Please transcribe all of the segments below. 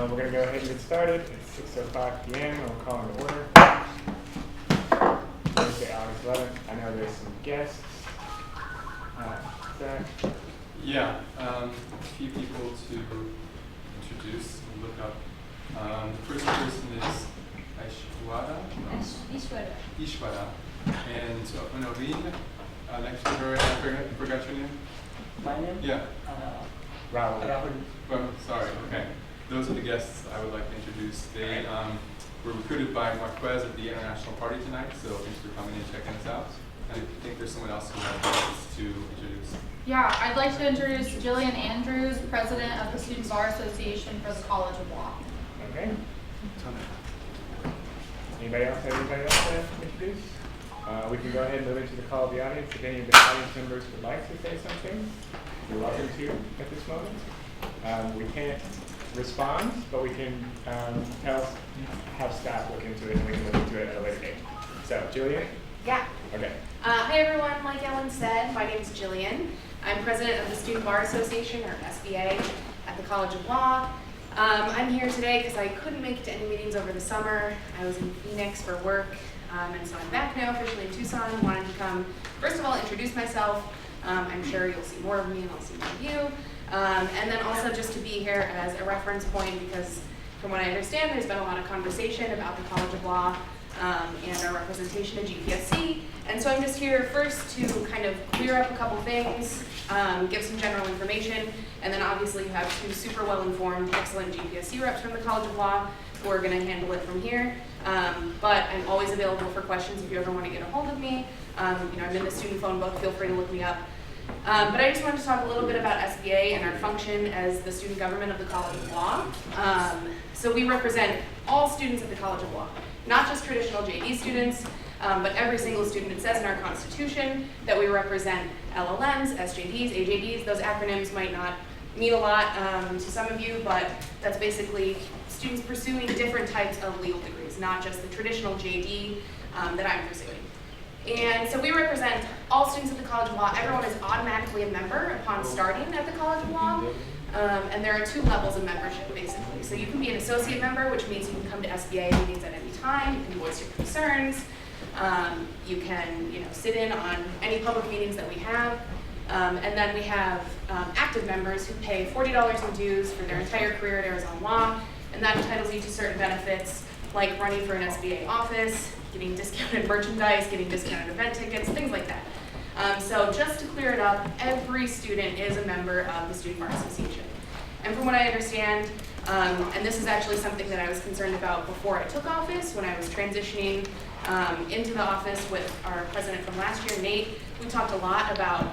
We're going to go ahead and get started. It's 6:05 p.m. and we're calling to order. Thursday, August 11th. I know there's some guests. Zach? Yeah, a few people to introduce and look up. The first person is Ishwara. And Naveen, next to her, I forgot your name? My name? Yeah. Rahul. Well, sorry, okay. Those are the guests I would like to introduce. They were recruited by Marquez at the International Party tonight, so thanks for coming and checking us out. And I think there's someone else who has to introduce. Yeah, I'd like to introduce Jillian Andrews, President of the Student Bar Association for the College of Law. Okay. Anybody else to introduce? We can go ahead and move into the call of the audience. If any of the audience members would like to say something, you're welcome to at this moment. We can't respond, but we can have staff look into it, and we can look into it at a later date. So, Jillian? Yeah. Okay. Hi everyone, like Ellen said, my name is Jillian. I'm president of the Student Bar Association, or SBA, at the College of Law. I'm here today because I couldn't make it to any meetings over the summer. I was in Phoenix for work, and so I'm back now officially in Tucson. Wanted to come, first of all, introduce myself. I'm sure you'll see more of me and I'll see more of you. And then also just to be here as a reference point because from what I understand, there's been a lot of conversation about the College of Law and our representation at GPSC. And so I'm just here first to kind of clear up a couple things, give some general information, and then obviously you have two super well-informed, excellent GPSC reps from the College of Law who are going to handle it from here. But I'm always available for questions if you ever want to get a hold of me. I'm in the student phone book, feel free to look me up. But I just wanted to talk a little bit about SBA and our function as the student government of the College of Law. So we represent all students at the College of Law, not just traditional JD students, but every single student. It says in our Constitution that we represent LLMs, SJDs, AJDs. Those acronyms might not mean a lot to some of you, but that's basically students pursuing different types of legal degrees, not just the traditional JD that I'm pursuing. And so we represent all students at the College of Law. Everyone is automatically a member upon starting at the College of Law. And there are two levels of membership, basically. So you can be an associate member, which means you can come to SBA meetings at any time. You can voice your concerns. You can, sit in on any public meetings that we have. And then we have active members who pay $40 in dues for their entire career at Arizona Law. And that entitles you to certain benefits, like running for an SBA office, getting discounted merchandise, getting discounted event tickets, things like that. So just to clear it up, every student is a member of the Student Bar Association. And from what I understand, and this is actually something that I was concerned about before I took office, when I was transitioning into the office with our president from last year, Nate, we talked a lot about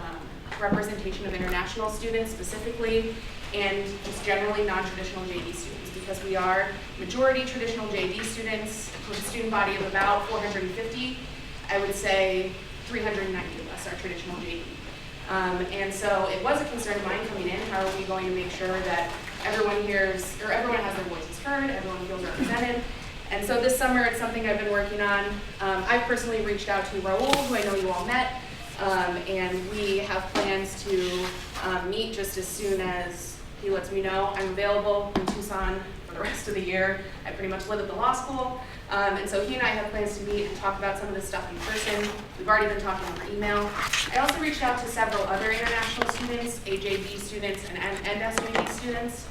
representation of international students specifically, and just generally non-traditional JD students, because we are majority traditional JD students with a student body of about 450. I would say 390 of us are traditional JD. And so it was a concern of mine coming in, how are we going to make sure that everyone hears, or everyone has their voices heard, everyone feels represented. And so this summer it's something I've been working on. I've personally reached out to Raul, who I know you all met, and we have plans to meet just as soon as he lets me know. I'm available in Tucson for the rest of the year. I pretty much live at the law school. And so he and I have plans to meet and talk about some of this stuff in person. We've already been talking over email. I also reached out to several other international students, AJD students and SJD students,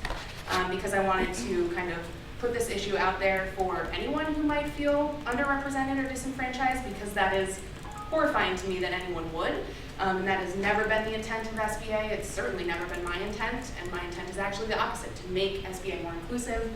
because I wanted to kind of put this issue out there for anyone who might feel underrepresented or disenfranchised, because that is horrifying to me that anyone would. And that has never been the intent of SBA. It's certainly never been my intent, and my intent is actually the opposite, to make SBA more inclusive.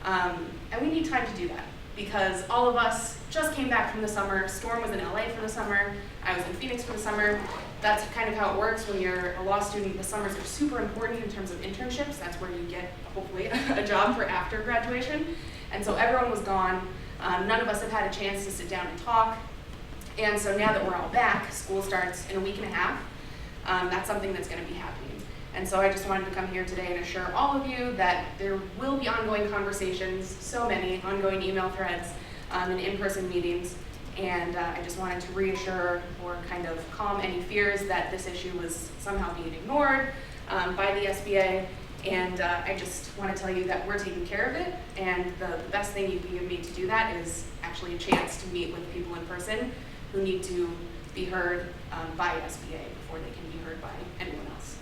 And we need time to do that, because all of us just came back from the summer. Storm was in LA for the summer. I was in Phoenix for the summer. That's kind of how it works when you're a law student. The summers are super important in terms of internships. That's where you get, hopefully, a job for after graduation. And so everyone was gone. None of us have had a chance to sit down and talk. And so now that we're all back, school starts in a week and a half. That's something that's going to be happening. And so I just wanted to come here today and assure all of you that there will be ongoing conversations, so many ongoing email threads and in-person meetings. And I just wanted to reassure or kind of calm any fears that this issue was somehow being ignored by the SBA. And I just want to tell you that we're taking care of it, and the best thing you can give me to do that is actually a chance to meet with people in person who need to be heard by SBA before they can be heard by anyone else.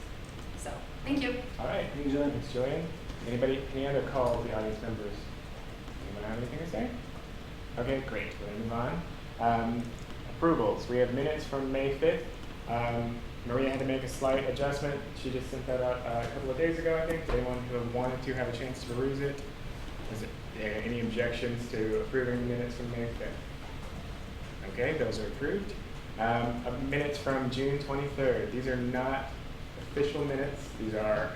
So, thank you. All right, thank you, Jillian. Thanks, Jillian. Anybody, any other call of the audience members? Anyone have anything to say? Okay, great. We're going to move on. Approvals. We have minutes from May 5th. Maria had to make a slight adjustment. She just sent that out a couple of days ago, I think. Anyone who wanted to have a chance to peruse it? Is there any objections to approving the minutes from May 5th? Okay, those are approved. Minutes from June 23rd. These are not official minutes. These are,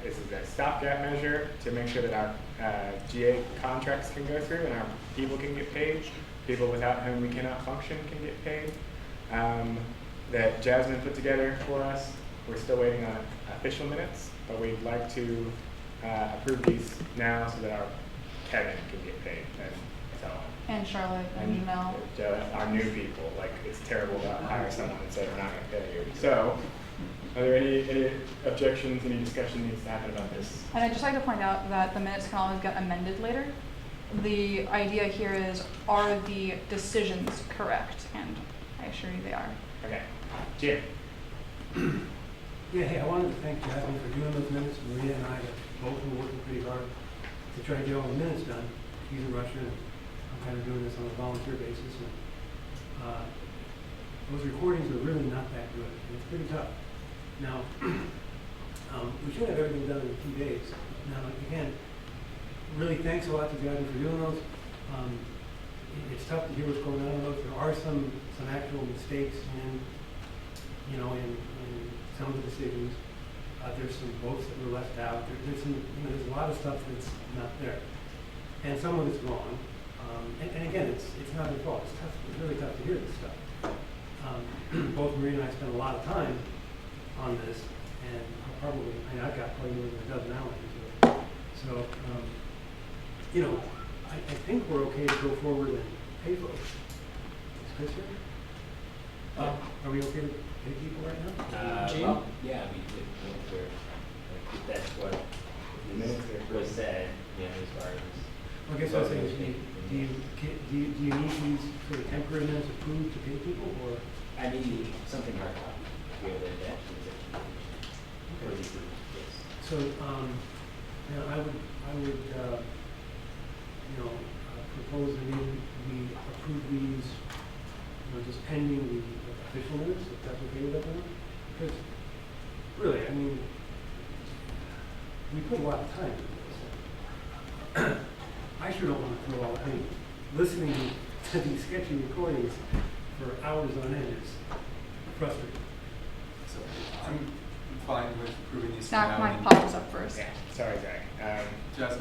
this is a stopgap measure to make sure that our GA contracts can go through and our people can get paid. People without whom we cannot function can get paid. That Jasmine put together for us. We're still waiting on official minutes, but we'd like to approve these now so that our Kevin can get paid and so on. And Charlotte, an email. Our new people, like it's terrible to hire someone and say we're not going to pay you. So, are there any objections, any discussion needs to happen about this? And I'd just like to point out that the minutes can always get amended later. The idea here is, are the decisions correct? And I assure you they are. Okay, Jim. Yeah, hey, I wanted to thank Jasmine for doing those minutes. Maria and I have both been working pretty hard to try to get all the minutes done. She's in Russia, and I'm kind of doing this on a volunteer basis. And those recordings are really not that good, and it's pretty tough. Now, we should have everything done in a few days. Now, again, really thanks a lot to Jasmine for doing those. It's tough to hear what's going on in those. There are some actual mistakes in some of the decisions. There's some votes that were left out. There's a lot of stuff that's not there, and some of it's wrong. And again, it's not their fault. It's tough. It's really tough to hear this stuff. Both Maria and I spent a lot of time on this, and I've got probably more than a dozen hours into it. So, I think we're okay to go forward and pay folks. Is Chris here? Are we okay to pay people right now? Well, yeah, we did, if that's what was said, as far as. Okay, so I was saying, do you need these sort of temporary minutes approved to pay people, or? I need something hard copy, that actually is for the approved, yes. So, I would propose that we approve these, just pending the official minutes, if that's okay with everyone. Because, really, I mean, we put a lot of time into this. I sure don't want to throw all the time. Listening to these sketchy recordings for hours on end is frustrating. So I'm fine with approving these for Snack now. my and- paws up first. Yeah, sorry, Zach.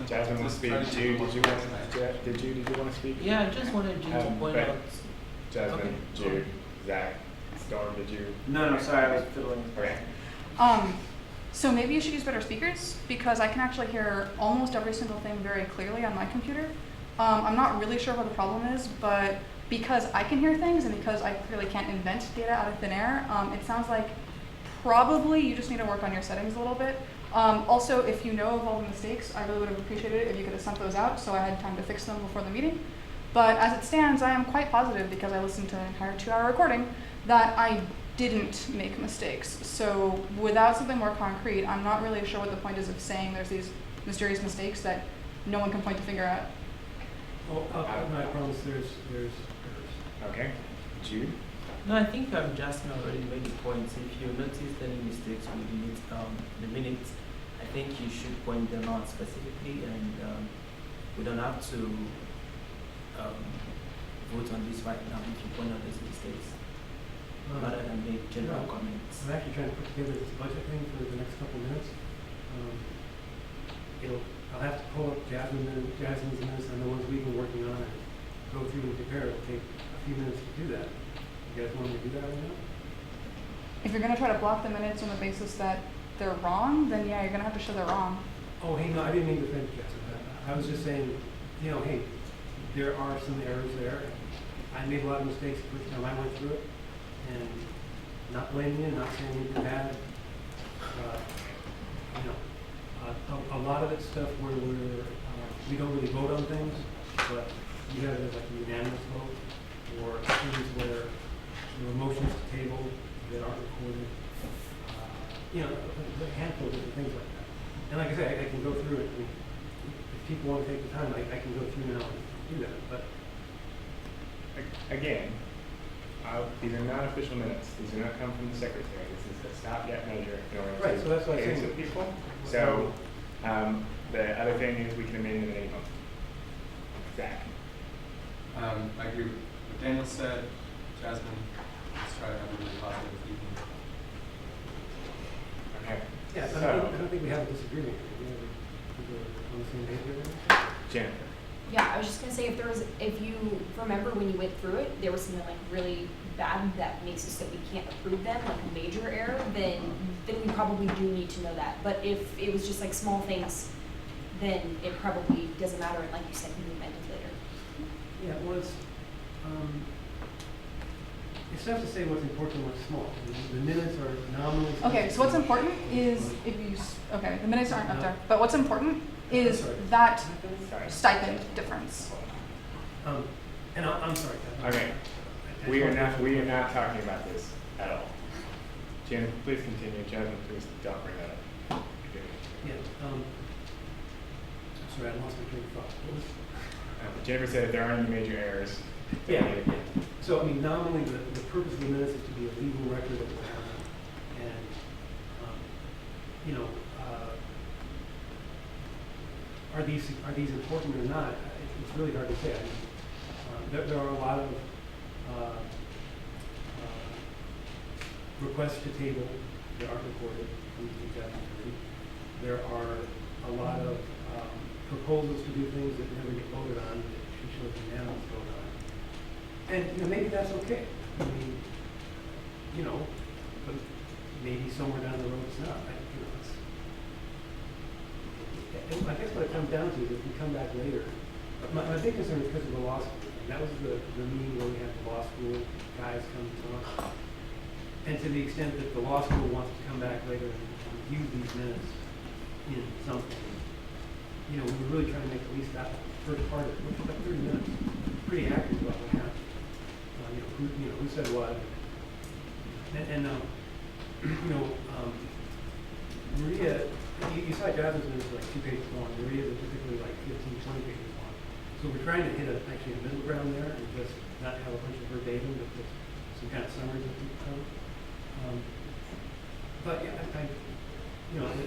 Jasmine wants to speak. try to Jude, keep did you more want tonight. did you want to speak? Yeah, I just wanted you to point but out. Jasmine, Okay. Jude, Zach, Storm, did you? No, sorry, I was fiddling. Okay. So maybe you should use better speakers, because I can actually hear almost every single thing very clearly on my computer. I'm not really sure what the problem is, but because I can hear things and because I clearly can't invent data out of thin air, it sounds like probably you just need to work on your settings a little bit. Also, if you know of all the mistakes, I really would have appreciated it if you could have sent those out so I had time to fix them before the meeting. But as it stands, I am quite positive, because I listened to an entire 2-hour recording, that I didn't make mistakes. So without something more concrete, I'm not really sure what the point is of saying there's these mysterious mistakes that no one can point the finger at. Oh, I promise there's errors. Okay. Jude? No, I think Jasmine already made the points. If you notice any mistakes with the minutes, I think you should point them out specifically, and we don't have to vote on this right now if you point out those mistakes, rather than make general comments. I'm actually trying to put together this budget thing for the next couple minutes. I'll have to pull up Jasmine's minutes and the ones we've been working on and go through and compare. It'll take a few minutes to do that. You guys want me to do that right now? If you're going to try to block the minutes on the basis that they're wrong, then yeah, you're going to have to show they're wrong. Oh, hey, no, I didn't mean to offend you, Jasmine. I was just saying, hey, there are some errors there. I made a lot of mistakes the first time I went through it, and not blaming you, not saying anything bad. A lot of it's stuff where we don't really vote on things, but you have it as like a unanimous vote, or things where there were motions to table that aren't recorded. You know, a handful of different things like that. And like I say, I can go through it. I mean, if people want to take the time, I can go through now and do that. But Again, these are not official minutes. These do not come from the secretary. This is a stopgap measure in order Right, so that's to what I'm pay saying. some people. So the other thing is we can amend in any moment. Zach. I agree with what Daniel said. Jasmine, let's try to have a really positive evening. Okay. yeah, So, I don't think we have a disagreement. We're on the same page with it. Jennifer. Yeah, I was just gonna say, if you remember when you went through it, there was something like really bad that makes it so that we can't approve them, like a major error, then we probably do need to know that. But if it was just like small things, then it probably doesn't matter, and like you said, we amend it later. Yeah, well, it's tough to say what's important and what's small. The minutes are nominally. Okay, so what's important is if you, okay, the minutes aren't up there, but what's important is Sorry. that Sorry. stipend difference. And I'm sorry, Kevin. Okay. We are not talking about this at all. Jennifer, please continue. Jasmine, please don't bring that up. Yeah, sorry, I lost my train of thought. What was- Jennifer said if there aren't any major errors. Yeah. So, I mean, nominally, the purpose of the minutes is to be a legal record of what happened. And, you know, are these important or not? It's really hard to say. I mean, there are a lot of requests to table that aren't recorded. There are a lot of proposals to do things that never get voted on that should show unanimous vote on. And, you know, maybe that's okay. I mean, you know, but maybe somewhere down the road it's not. I guess what it comes down to is if we come back later, my big concern is because of the law school. And that was the meeting where we had the law school guys come to talk. And to the extent that the law school wants to come back later and review these minutes in something, you know, we were really trying to make at least that first part of it, which was like 30 minutes, pretty accurate about what happened. Who said what. Maria, you saw Jasmine's minutes like 2 pages long. Maria's are typically like 15, 20 pages long. So we're trying to hit actually a middle ground there and just not have a bunch of verbatim, but just some kind of summaries of people come. But yeah,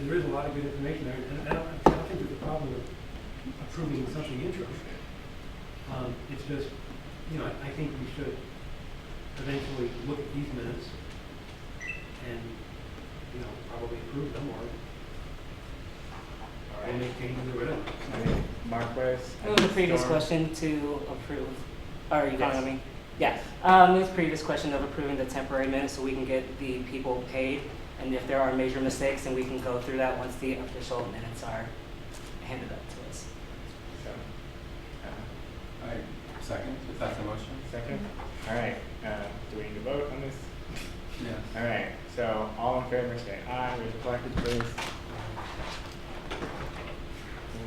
there is a lot of good information there, and I don't think there's a problem with approving something interim. It's just, I think we should eventually look at these minutes and, probably approve them or make changes or whatever. I mean, Marquez. The previous Storm. question to approve, are you calling Yes. on me? Yeah, this previous question of approving the temporary minutes so we can get the people paid. And if there are major mistakes, then we can go through that once the official minutes are handed up to us. So, I second, if that's a motion. second. All right. Do we need to vote on this? Yes. All right. So all in favor, say aye. Raise your placards, please. 1,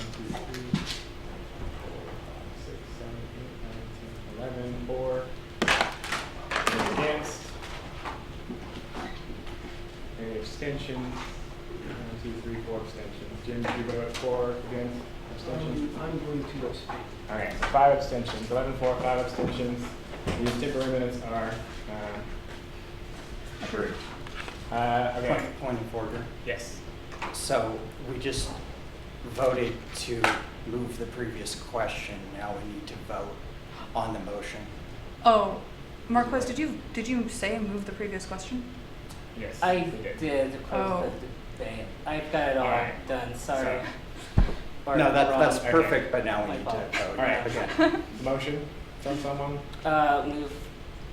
2, 3, 4, 5, 6, 7, 8, 9, 10, 11, 4. Any against? Any abstentions? 1, 2, 3, 4 abstentions. Jim, did you vote for, against, abstentions? I'm going to abstain. All right, so 5 abstentions, 11, 4, 5 abstentions. These temporary minutes are approved. Okay. Point of order. Yes. So we just voted to move the previous question. Now we need to vote on the motion. Oh, Marquez, did you say move the previous question? Yes. I we did close Oh. the debate. I've got it all Alright. done, sorry. Or No, that's wrong. Okay. perfect, but now we My need to fault. vote. All right. again. Motion from someone Move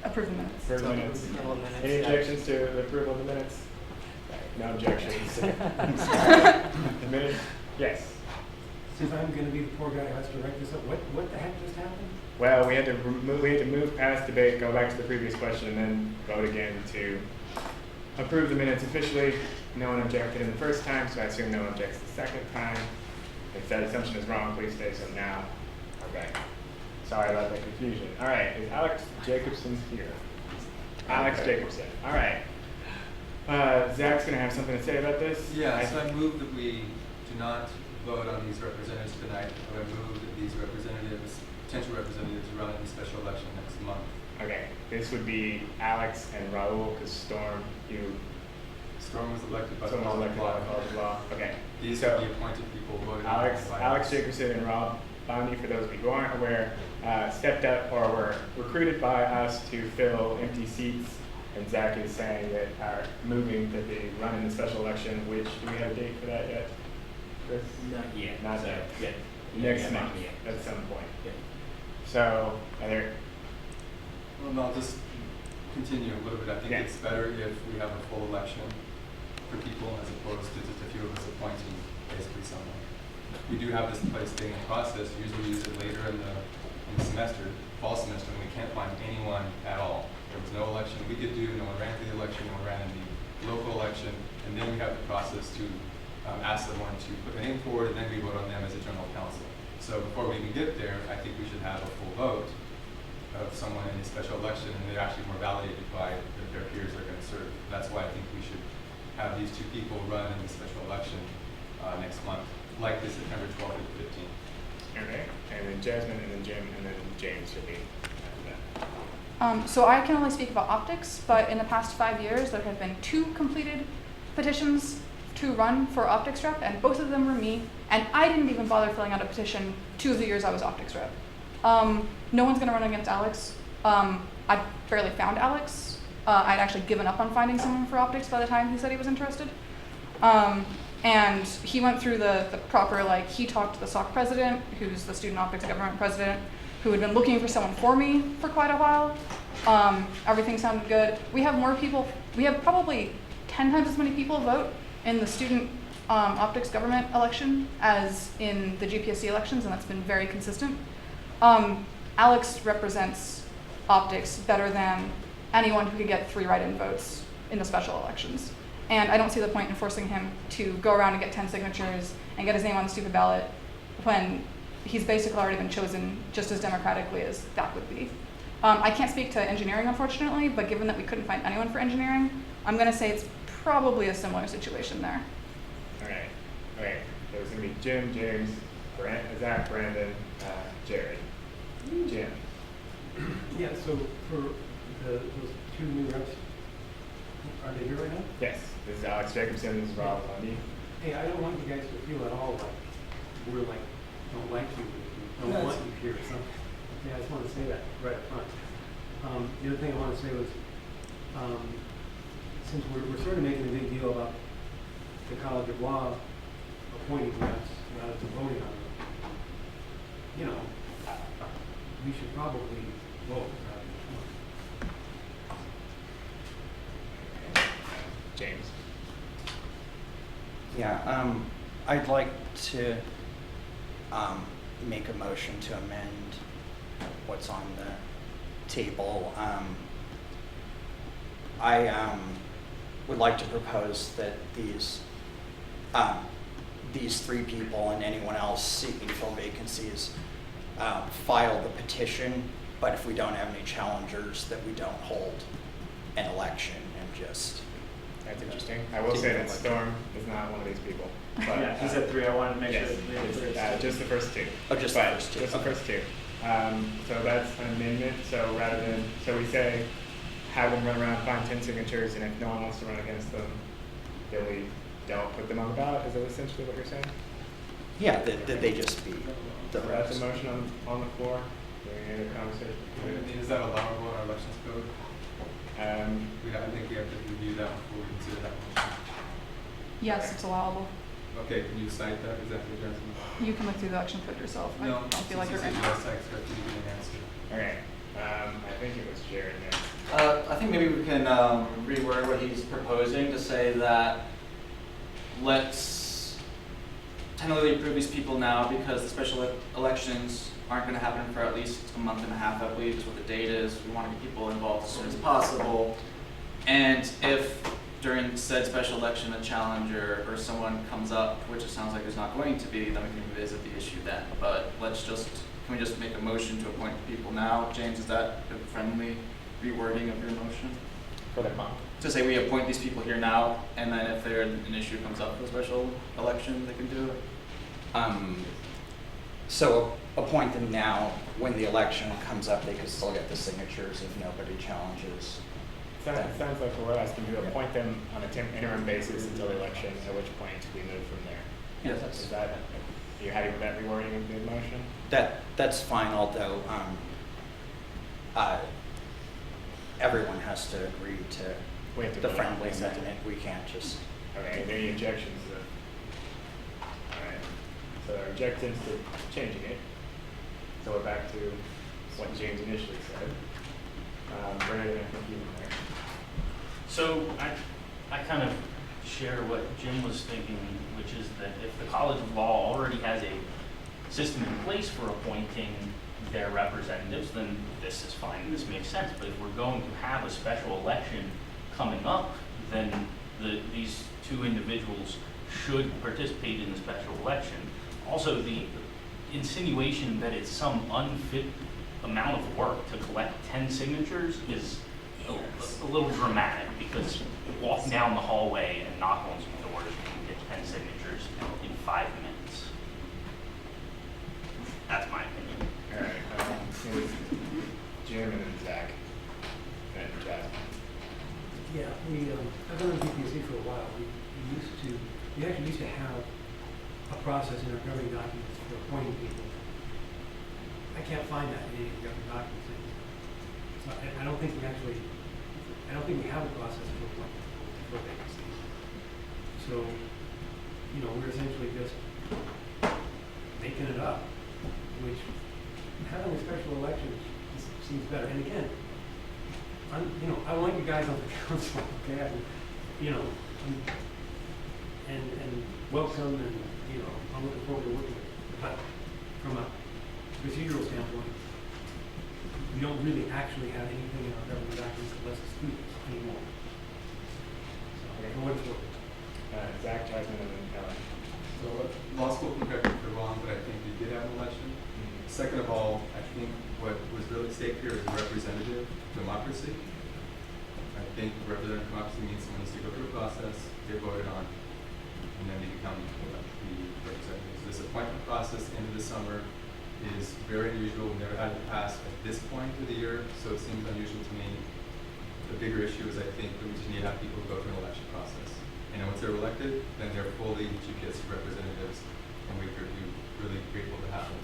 Approve the minutes. for the minutes. approval of minutes. Any yeah. objections to the approval of the minutes? No objections. The minutes? Yes. Since I'm going to be the poor guy who has to write this up, what the heck just happened? Well, we had to move past debate, go back to the previous question, and then vote again to approve the minutes officially. no one objected in the first time, so I assume no one objects the second time. If that assumption is wrong, please say so now. Okay. Sorry about that confusion. All right, is Alex Jacobson here? Alex Jacobson. All right. Zach's gonna have something to say about this. Yeah, so I move that we do not vote on these representatives tonight, but I move that these representatives, potential representatives, run in the special election next month. Okay, this would be Alex and Raul, because Storm, Storm was elected by the someone was College of elected by the Law. College of Law. Okay. These So, are the appointed people voted on Alex by Jacobson and Rob Boundy, for those of you who aren't aware, stepped up or were recruited by us to fill empty seats. And Zach is saying that are moving that they run in the special election, which, do we have a date for that yet? Chris? Not yet. Not So, yet. yeah. Next Yeah, month, yeah. at some point. Yeah. So, are there, Well, no, I'll just continue a little bit. I think Yeah. it's better if we have a full election for people as opposed to just a few of us appointing basically someone. We do have this place thing in process, usually we use it later in the semester, fall semester, when we can't find anyone at all. There was no election we could do, no one ran for the election, no one ran in the local election, and then we have the process to ask someone to put their name forward, and then we vote on them as a general counsel. So before we even get there, I think we should have a full vote of someone in a special election, and they're actually more validated by their peers they're going to serve. That's why I think we should have these two people run in the special election next month, like the September 12th and 15th. okay, and then Jasmine, and then Jim, and then James should be after that. So I can only speak about optics, but in the past 5 years, there have been 2 completed petitions to run for optics rep, and both of them were me, and I didn't even bother filling out a petition 2 of the years I was optics rep. No one's gonna run against Alex. I barely found Alex. I'd actually given up on finding someone for optics by the time he said he was interested. And he went through the proper, like, he talked to the SOC president, who's the student optics government president, who had been looking for someone for me for quite a while. Everything sounded good. We have more people, we have probably 10 times as many people vote in the student optics government election as in the GPSC elections, and that's been very consistent. Alex represents optics better than anyone who could get 3 write-in votes in the special elections. And I don't see the point in forcing him to go around and get 10 signatures and get his name on the stupid ballot when he's basically already been chosen just as democratically as that would be. I can't speak to engineering, unfortunately, but given that we couldn't find anyone for engineering, I'm gonna say it's probably a similar situation there. All right, okay, so it's gonna be Jim, James, Zach, Brandon, Jared. Jim. Yeah, so for those 2 new reps, are they here right now? Yes, this is Alex Jacobson, this is Rob Lundy. Hey, I don't want you guys to feel at all like we're like, don't like you, we don't want you here or something. Yeah, I just want to say that right up front. The other thing I want to say was, since we're sort of making a big deal about the College of Law appointing reps rather than voting on them, you know, we should probably vote. James. Yeah, I'd like to make a motion to amend what's on the table. I would like to propose that these 3 people and anyone else seeking to fill vacancies file the petition, but if we don't have any challengers, that we don't hold an election and just. That's interesting. I will say that Storm is not one of these people. But, Yeah, he said 3, I wanted to make yes, sure. it's, just the first 2. Oh, just the first 2. Just the first 2. So that's an amendment, so rather than, so we say, have them run around, find 10 signatures, and if no one wants to run against them, then we don't put them on the ballot. Is that essentially what you're saying? Yeah, that they just be the So that's reps. a motion on the floor. Any other conversation? Is that allowable in our elections code? I think we have to review that before we consider that motion. Yes, it's allowable. Okay, can you cite that exactly, Jasmine? You can look through the election code yourself. I No, don't feel like it since right you now. said yes, I expect you to give an answer. Okay. I think it was Jared next. I think maybe we can reword what he's proposing to say that let's tentatively approve these people now because the special elections aren't going to happen for at least a month and a half, I believe is what the date is. We want to get people involved as soon as possible. And if during said special election, a challenger or someone comes up, which it sounds like there's not going to be, then we can revisit the issue then. But can we just make a motion to appoint people now? James, is that a friendly rewording of your motion? For the comp. To say we appoint these people here now, and then if an issue comes up for a special election, they can do it? So appoint them now. When the election comes up, they could still get the signatures if nobody challenges. It sounds like we're asking to appoint them on a interim basis until the election, at which point we move from there. Yes. Is that, are you happy with that rewording of the motion? That's fine, although everyone has to agree to We have to the vote on friendly it, second. amendment. We can't just. Okay, are there any objections to, alright, so there are objections to changing it. So we're back to what James initially said. Brandon, I think you were there. So I kind of share what Jim was thinking, which is that if the College of Law already has a system in place for appointing their representatives, then this is fine, this makes sense. But if we're going to have a special election coming up, then these two individuals should participate in the special election. Also, the insinuation that it's some unfit amount of work to collect 10 signatures is a little dramatic, because walk down the hallway and knock on some doors and get 10 signatures in 5 minutes. That's my opinion. Alright, it was Jim and then Zach and Jasmine. Yeah, I've been on GPC for a while. We actually used to have a process in our governing documents for appointing people. I can't find that in any of the governing documents. So I don't think we have a process for appointing for vacancies. So, we're essentially just making it up, which having a special election seems better. And again, I want you guys on the council, okay? And welcome, and I'm looking forward to working with you. But from a procedural standpoint, we don't really actually have anything in our government documents that lets us do this anymore. So, for what it's worth. Zach, Jasmine, and then Ellen. So law school can correct me if they're wrong, but I think we did have an election. Second of all, I think what was really at stake here is representative democracy. I think representative democracy means someone needs to go through a process, get voted on, and then they become the representatives. This appointment process into the summer is very unusual. We never had it passed at this point of the year, so it seems unusual to me. The bigger issue is I think that we just need to have people go through an election process. And once they're elected, then they're fully GPSC representatives, and we'd be really grateful to have them.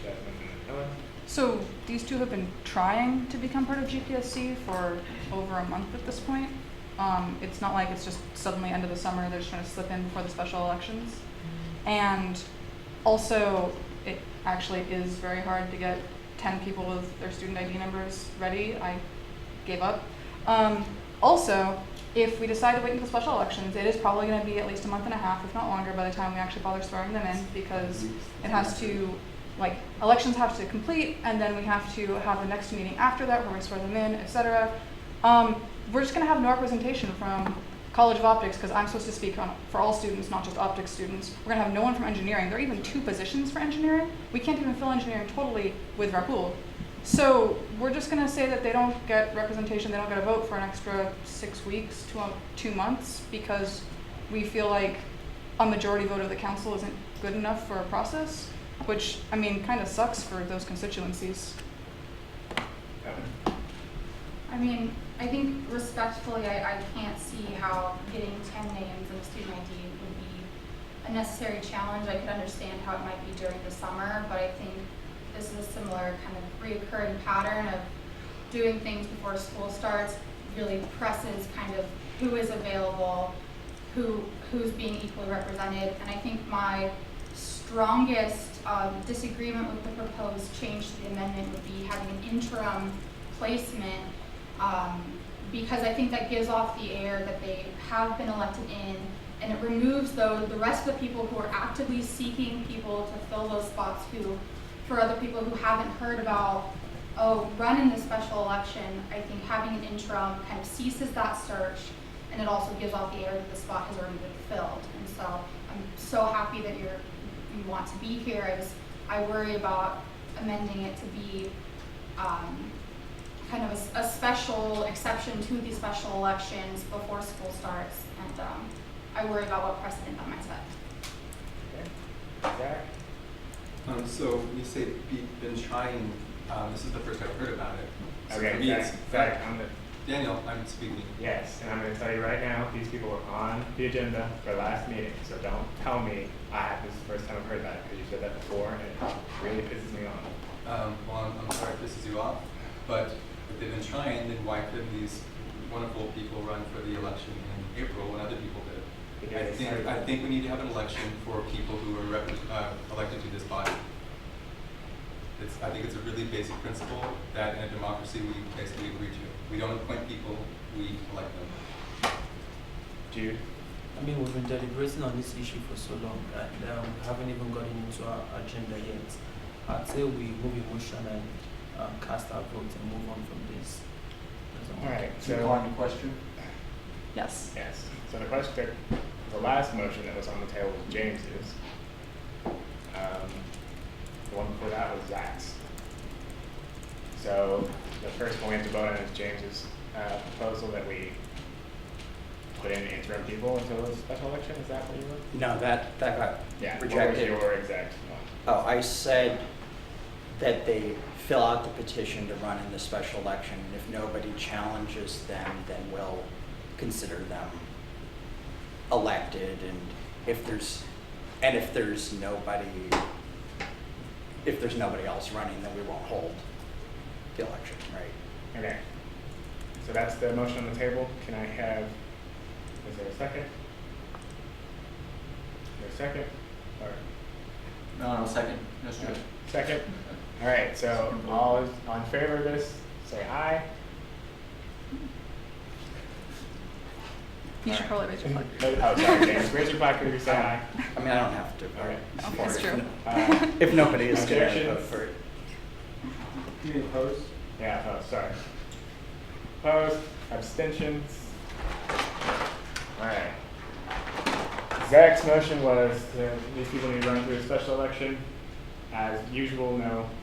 Jasmine and then Ellen. So these two have been trying to become part of GPSC for over a month at this point. It's not like it's just suddenly end of the summer, they're just trying to slip in before the special elections. And also, it actually is very hard to get 10 people with their student ID numbers ready. I gave up. Also, if we decide to wait until special elections, it is probably going to be at least a month and a half, if not longer, by the time we actually bother swearing them in, because it has to, elections have to complete, and then we have to have the next meeting after that where we swear them in, etc. We're just going to have no representation from College of Optics, because I'm supposed to speak for all students, not just optics students. We're going to have no one from engineering. There are even 2 positions for engineering. We can't even fill engineering totally with Rahul. So we're just going to say that they don't get representation, they don't get a vote for an extra 6 weeks to 2 months, because we feel like a majority vote of the council isn't good enough for a process, which, kind of sucks for those constituencies. I think respectfully, I can't see how getting 10 names in a student ID would be a necessary challenge. I could understand how it might be during the summer, but I think this is a similar kind of reoccurring pattern of doing things before school starts, really presses kind of who is available, who's being equally represented. And I think my strongest disagreement with the proposed change to the amendment would be having an interim placement, because I think that gives off the air that they have been elected in, and it removes the rest of the people who are actively seeking people to fill those spots for other people who haven't heard about, running the special election. I think having an interim kind of ceases that search, and it also gives off the air that the spot has already been filled. And so I'm so happy that you want to be here. I worry about amending it to be kind of a special exception to the special elections before school starts, and I worry about what precedent that might set. Okay. Zach? So you say been trying, this is the first I've heard about it. So for Okay, me, it's Zach, I'm gonna, Daniel, I'm speaking. yes, and I'm gonna tell you right now, these people were on the agenda for last meeting, so don't tell me this is the first time I've heard that, because you said that before, and it really pisses me off. Well, I'm sorry if this is you off, but if they've been trying, then why couldn't these wonderful people run for the election in April when other people did? I think we need to have an election for people who are elected to this body. I think it's a really basic principle that in a democracy we basically agree to. We don't appoint people, we elect them. Jude? I mean, we've been deliberating on this issue for so long, and we haven't even gotten into our agenda yet. I'd say we move a motion and cast our vote and move on from this. All right, So so. on the question? Yes. Yes, so the last motion that was on the table was James's. The one before that was Zach's. So the first one we have to vote on is James's proposal that we put in interim people until the special election, is that what you were? No, that got Yeah, rejected. what was your exact one? Oh, I said that they fill out the petition to run in the special election, and if nobody challenges them, then we'll consider them elected, and if there's nobody else running, then we won't hold the election, right? Okay, so that's the motion on the table. Can I have, is there a second? Is there a second? Or No, second. Yes, Joe. second? All right, so all in favor of this, say aye. You should probably raise your flag. Oh, sorry, James. Raise your placard if you say aye. I mean, I don't have to All vote right. for That's it. true. If nobody is going to Objections? vote for it. You mean opposed? Yeah, opposed, sorry. Opposed, abstentions. All right. Zach's motion was that these people need to run through a special election. As usual,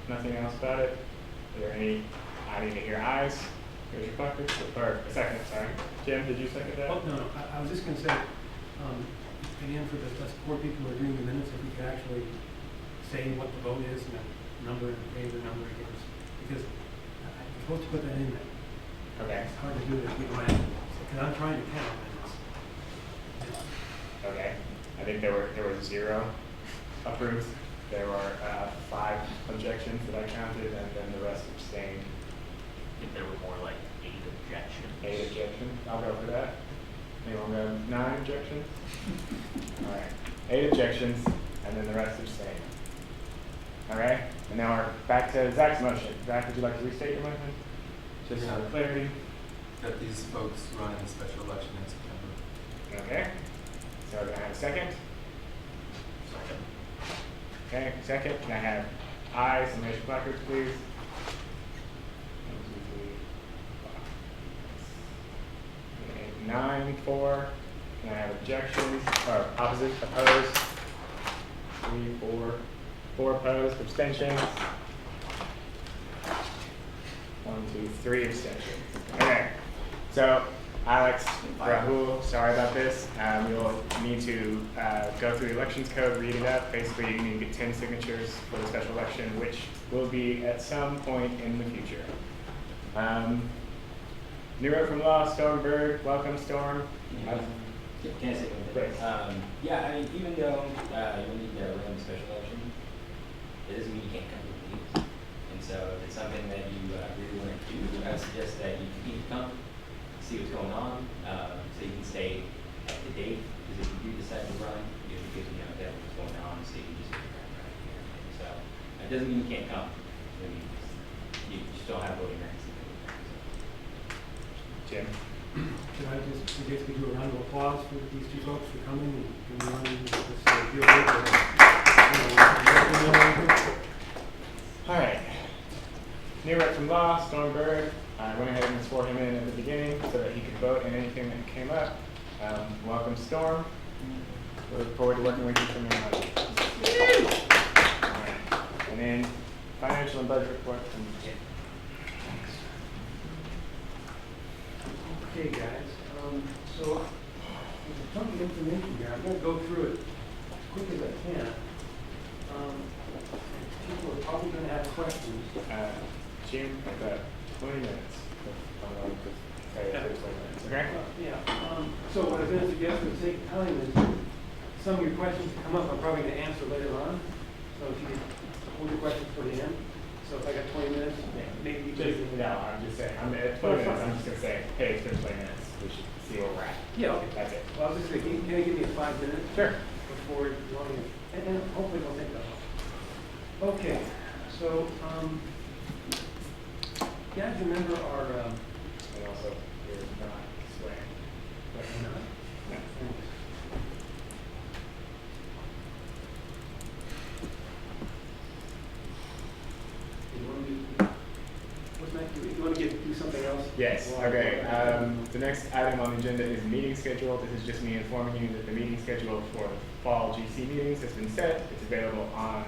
nothing else about it. Are there any, I need to hear ayes. Here's your placard, or a second, sorry. Jim, did you second that? Oh, no, I was just gonna say, again, for us poor people who are doing the minutes, if we could actually say what the vote is and a number in favor, number against, because I'm supposed to put that in there. Okay, It's hard to do it if we don't have it, because I'm trying to count minutes. okay. I think there were 0 approved. There were 5 objections that I counted, and then the rest abstained. I think there were more like 8 objections. 8 objections, I'll go for that. Anyone got 9 objections? All right, 8 objections, and then the rest abstained. All right, and now we're back to Zach's motion. Zach, would you like to restate your motion? Just for clarity. That these folks run in the special election in September. Okay, so can I have a second? Second. Okay, second, can I have ayes and raise your placards, please? 9, 4. Can I have objections, or opposite, opposed? 3, 4. 4 opposed, abstentions? 1, 2, 3 abstentions. Okay, so Alex, Rahul, sorry about this. You'll need to go through the elections code, read it up. Basically, you need to get 10 signatures for the special election, which will be at some point in the future. Nero from Law, Stormberg, welcome, Storm. Can I say one thing? Please. Yeah, I mean, even though you need to run a special election, it doesn't mean you can't come to the meetings. And so if it's something that you really want to do, I suggest that you need to come, see what's going on, so you can stay up to date. Because if you do decide to run, it gives you know what's going on, so you can just figure out right here. So it doesn't mean you can't come. I mean, you just don't have voting rights. Jim. Should I just suggest we do a round of applause for these two folks for coming and running this field work? All right. Nero from Law, Stormberg, I went ahead and swore him in at the beginning so that he could vote in anything that came up. Welcome, Storm. We look forward to working with you from now on. All right. And then financial and budget report from Jim. Okay, guys, so there's a ton of information here. I'm gonna go through it as quick as I can. People are probably gonna have questions. Jim, about 20 minutes. Okay? Yeah, so what I'm gonna suggest for the sake of time is, some of your questions that come up, I'm probably gonna answer later on. So if you could hold your questions for the end. So if I got 20 minutes, maybe you Just, could. no, I'm just saying, I'm at 20 minutes, I'm just gonna say, hey, it's been 20 minutes, we should see where we're at. Yeah, okay. That's it. Well, I was just thinking, can you give me 5 minutes? Sure. Before you want me, and hopefully don't take that long. Okay, so, you guys remember our, And also, you're not swearing. no? No. You want me, what's next? You want to do something else? Yes, While- okay. The next item on the agenda is meeting schedule. This is just me informing you that the meeting schedule for the fall GC meetings has been set. It's available on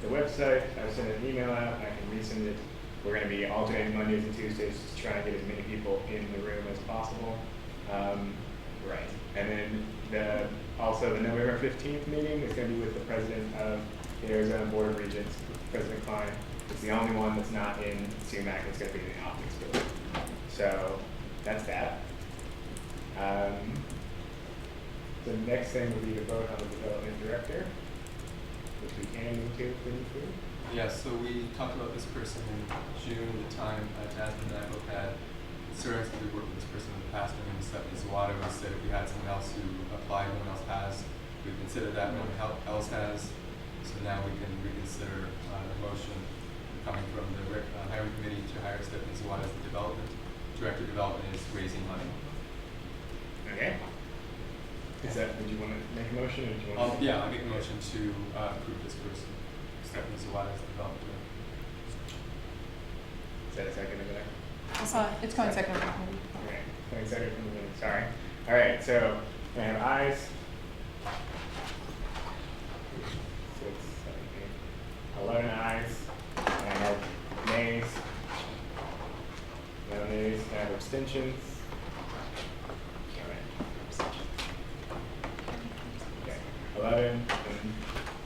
the website. I've sent an email out, I can resend it. We're gonna be alternating Mondays and Tuesdays to try and get as many people in the room as possible. Right, and then also the November 15th meeting is gonna be with the president of the Arizona Board of Regents, President Klein. It's the only one that's not in SUMAC, it's gonna be in the optics building. So, that's that. The next thing would be to vote on the development director, which we can move to if we need to. Yeah, so we talked about this person in June, the time Jasmine and I both had concerns because we worked with this person in the past, and then Stephanie Zawada, we said if we had someone else who applied, no one else has, we consider that, no one else has. So now we can reconsider the motion coming from the hiring committee to hire Stephanie Zawada as the development director. Development is raising money. Okay. Is that, would you want to make a motion or do you want to? Yeah, I'll make a motion to approve this person, Stephanie Zawada as the development director. Is that a second of that? It's going second. Okay, 20 seconds from the minute, sorry. All right, so I have ayes. 6, 7, 8, 11 ayes. And I have nays. No nays, I have abstentions. All right. Okay,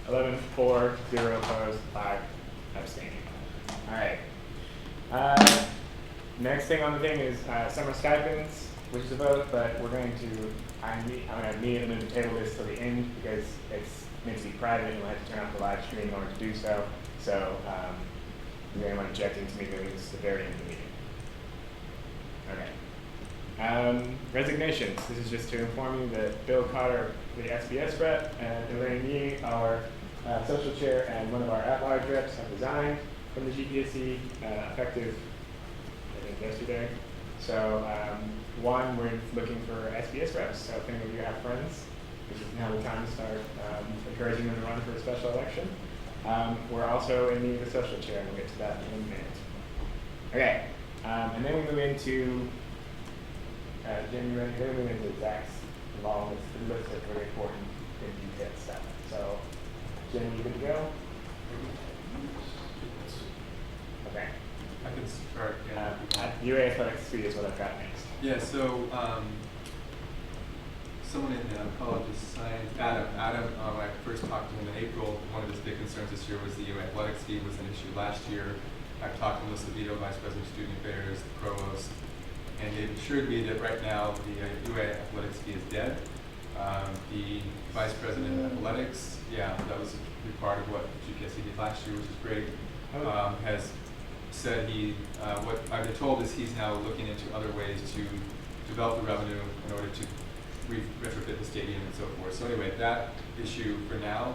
11, 4, 0 opposed, 5 abstaining. All right. Next thing on the thing is summer stipends, which is a vote, but we're going to, I'm going to move the table this till the end because it's meant to be private and we'll have to turn off the live stream in order to do so. So, if anyone objecting to me moving this to the very end of the meeting. Okay. Resignations. This is just to inform you that Bill Cotter, the SBS rep, and Elaine Yee, our social chair, and one of our at-large reps have resigned from the GPSC effective, I think, yesterday. So, one, we're looking for SBS reps. So if any of you have friends, this is now the time to start encouraging them to run for a special election. We're also in need of a social chair, and we'll get to that in a minute. Okay, and then we move into, Jim, you ready? Then we move into Zach's long list of really important and detailed stuff. So, Jim, you good to go? Okay. I can start. UA Athletics Suite is what I've got next. Yeah, so someone in College of Science, Adam, when I first talked to him in April, one of his big concerns this year was the UA Athletics fee was an issue last year. I've talked to Melissa Vito, Vice President of Student Affairs, the Provost, and they've assured me that right now the UA Athletics fee is dead. The Vice President of Athletics, yeah, that was a big part of what GPSC did last year, which is great, has said what I've been told is he's now looking into other ways to develop the revenue in order to retrofit the stadium and so forth. So anyway, that issue for now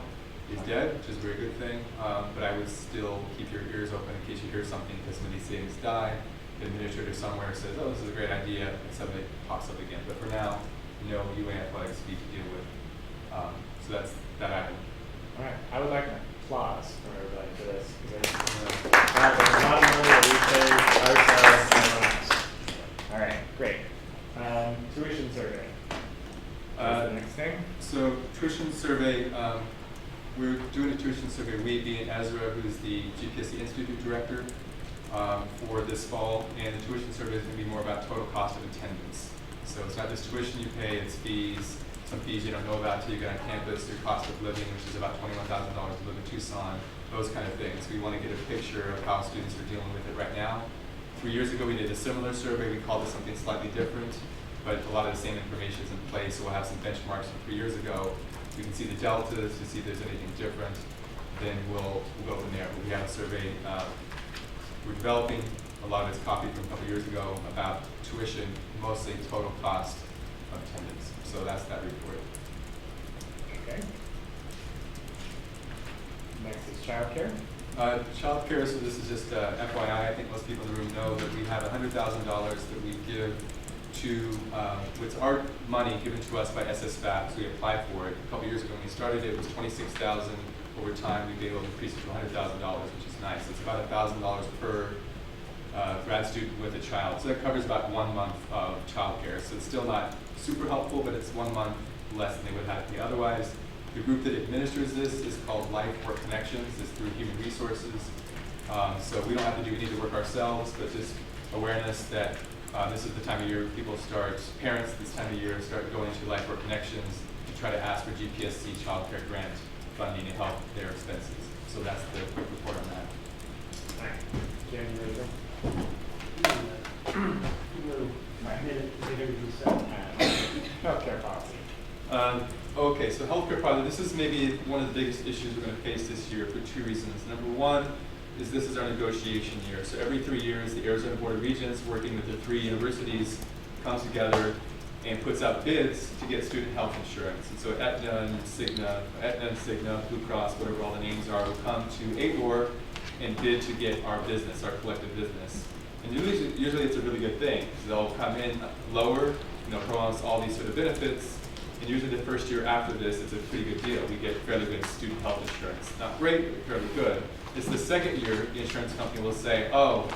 is dead, which is a very good thing, but I would still keep your ears open in case you hear something, because when these things die, the administrator somewhere says, oh, this is a great idea, and suddenly it pops up again. But for now, no UA Athletics fee to deal with. So that's that item. All right, I would like an applause from everybody for this. Because there's a lot of money that we pay ourselves and everyone else. Secretary Weeby and Ezra, who's the GPSC Institute Director, for this fall. And the tuition survey is going to be more about total cost of attendance. So it's not just tuition you pay, it's fees, some fees you don't know about till you get on campus, your cost of living, which is about $21,000 to live in Tucson, those kind of things. We want to get a picture of how students are dealing with it right now. 3 years ago, we did a similar survey. We called it something slightly different, but a lot of the same information is in place. So we'll have some benchmarks from 3 years ago. We can see the deltas to see if there's anything different. Then we'll go from there. But we have a survey. We're developing a lot of it's copied from a couple years ago about tuition, mostly total cost of attendance. So that's that report. Okay. Next is childcare. Childcare, so this is just FYI, I think most people in the room know that we have $100,000 that we give to, it's our money given to us by SSVAP, so we applied for it. A couple years ago when we started it was $26,000. Over time, we've been able to increase it to $100,000, which is nice. It's about $1,000 per grad student with a child. So that covers about 1 month of childcare. So it's still not super helpful, but it's 1 month less than they would have to pay otherwise. The group that administers this is called Life Work Connections. It's through Human Resources. So we don't have to do any of the work ourselves, but just awareness that this is the time of year people start, parents this time of year start going to Life Work Connections to try to ask for GPSC childcare grant funding to help their expenses. So that's the quick report on that. Jen, you ready to go? Healthcare policy. Okay, so healthcare policy, this is maybe one of the biggest issues we're going to face this year for 2 reasons. Number one is this is our negotiation year. So every 3 years, the Arizona Board of Regents, working with the 3 universities, comes together and puts out bids to get student health insurance. And so Aetna and Cigna, Blue Cross, whatever all the names are, will come to AGOR and bid to get our business, our collective business. And usually it's a really good thing. They'll come in lower, promise all these sort of benefits, and usually the first year after this, it's a pretty good deal. We get fairly good student health insurance. Not great, but fairly good. It's the second year the insurance company will say, oh,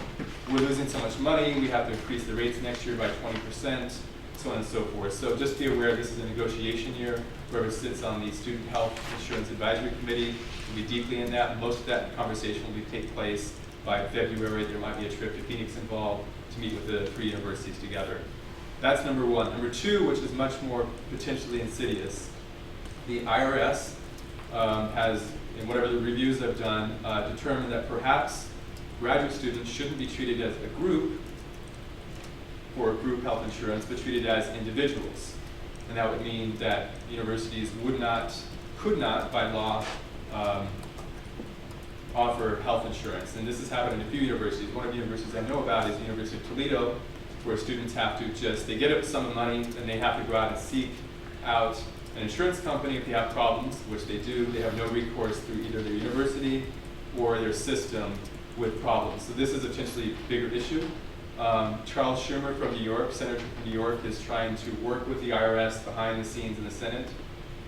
we're losing so much money, we have to increase the rates next year by 20%, so on and so forth. So just be aware this is a negotiation year. Whoever sits on the Student Health Insurance Advisory Committee will be deeply in that. Most of that conversation will take place by February. There might be a trip to Phoenix involved to meet with the 3 universities together. That's number one. Number two, which is much more potentially insidious, the IRS has, in whatever the reviews I've done, determined that perhaps graduate students shouldn't be treated as a group for group health insurance, but treated as individuals. And that would mean that universities could not, by law, offer health insurance. And this has happened in a few universities. One of the universities I know about is the University of Toledo, where students have to they get a sum of money and they have to go out and seek out an insurance company if they have problems, which they do. They have no recourse through either their university or their system with problems. So this is a potentially bigger issue. Charles Schumer from New York, Senator from New York, is trying to work with the IRS behind the scenes in the Senate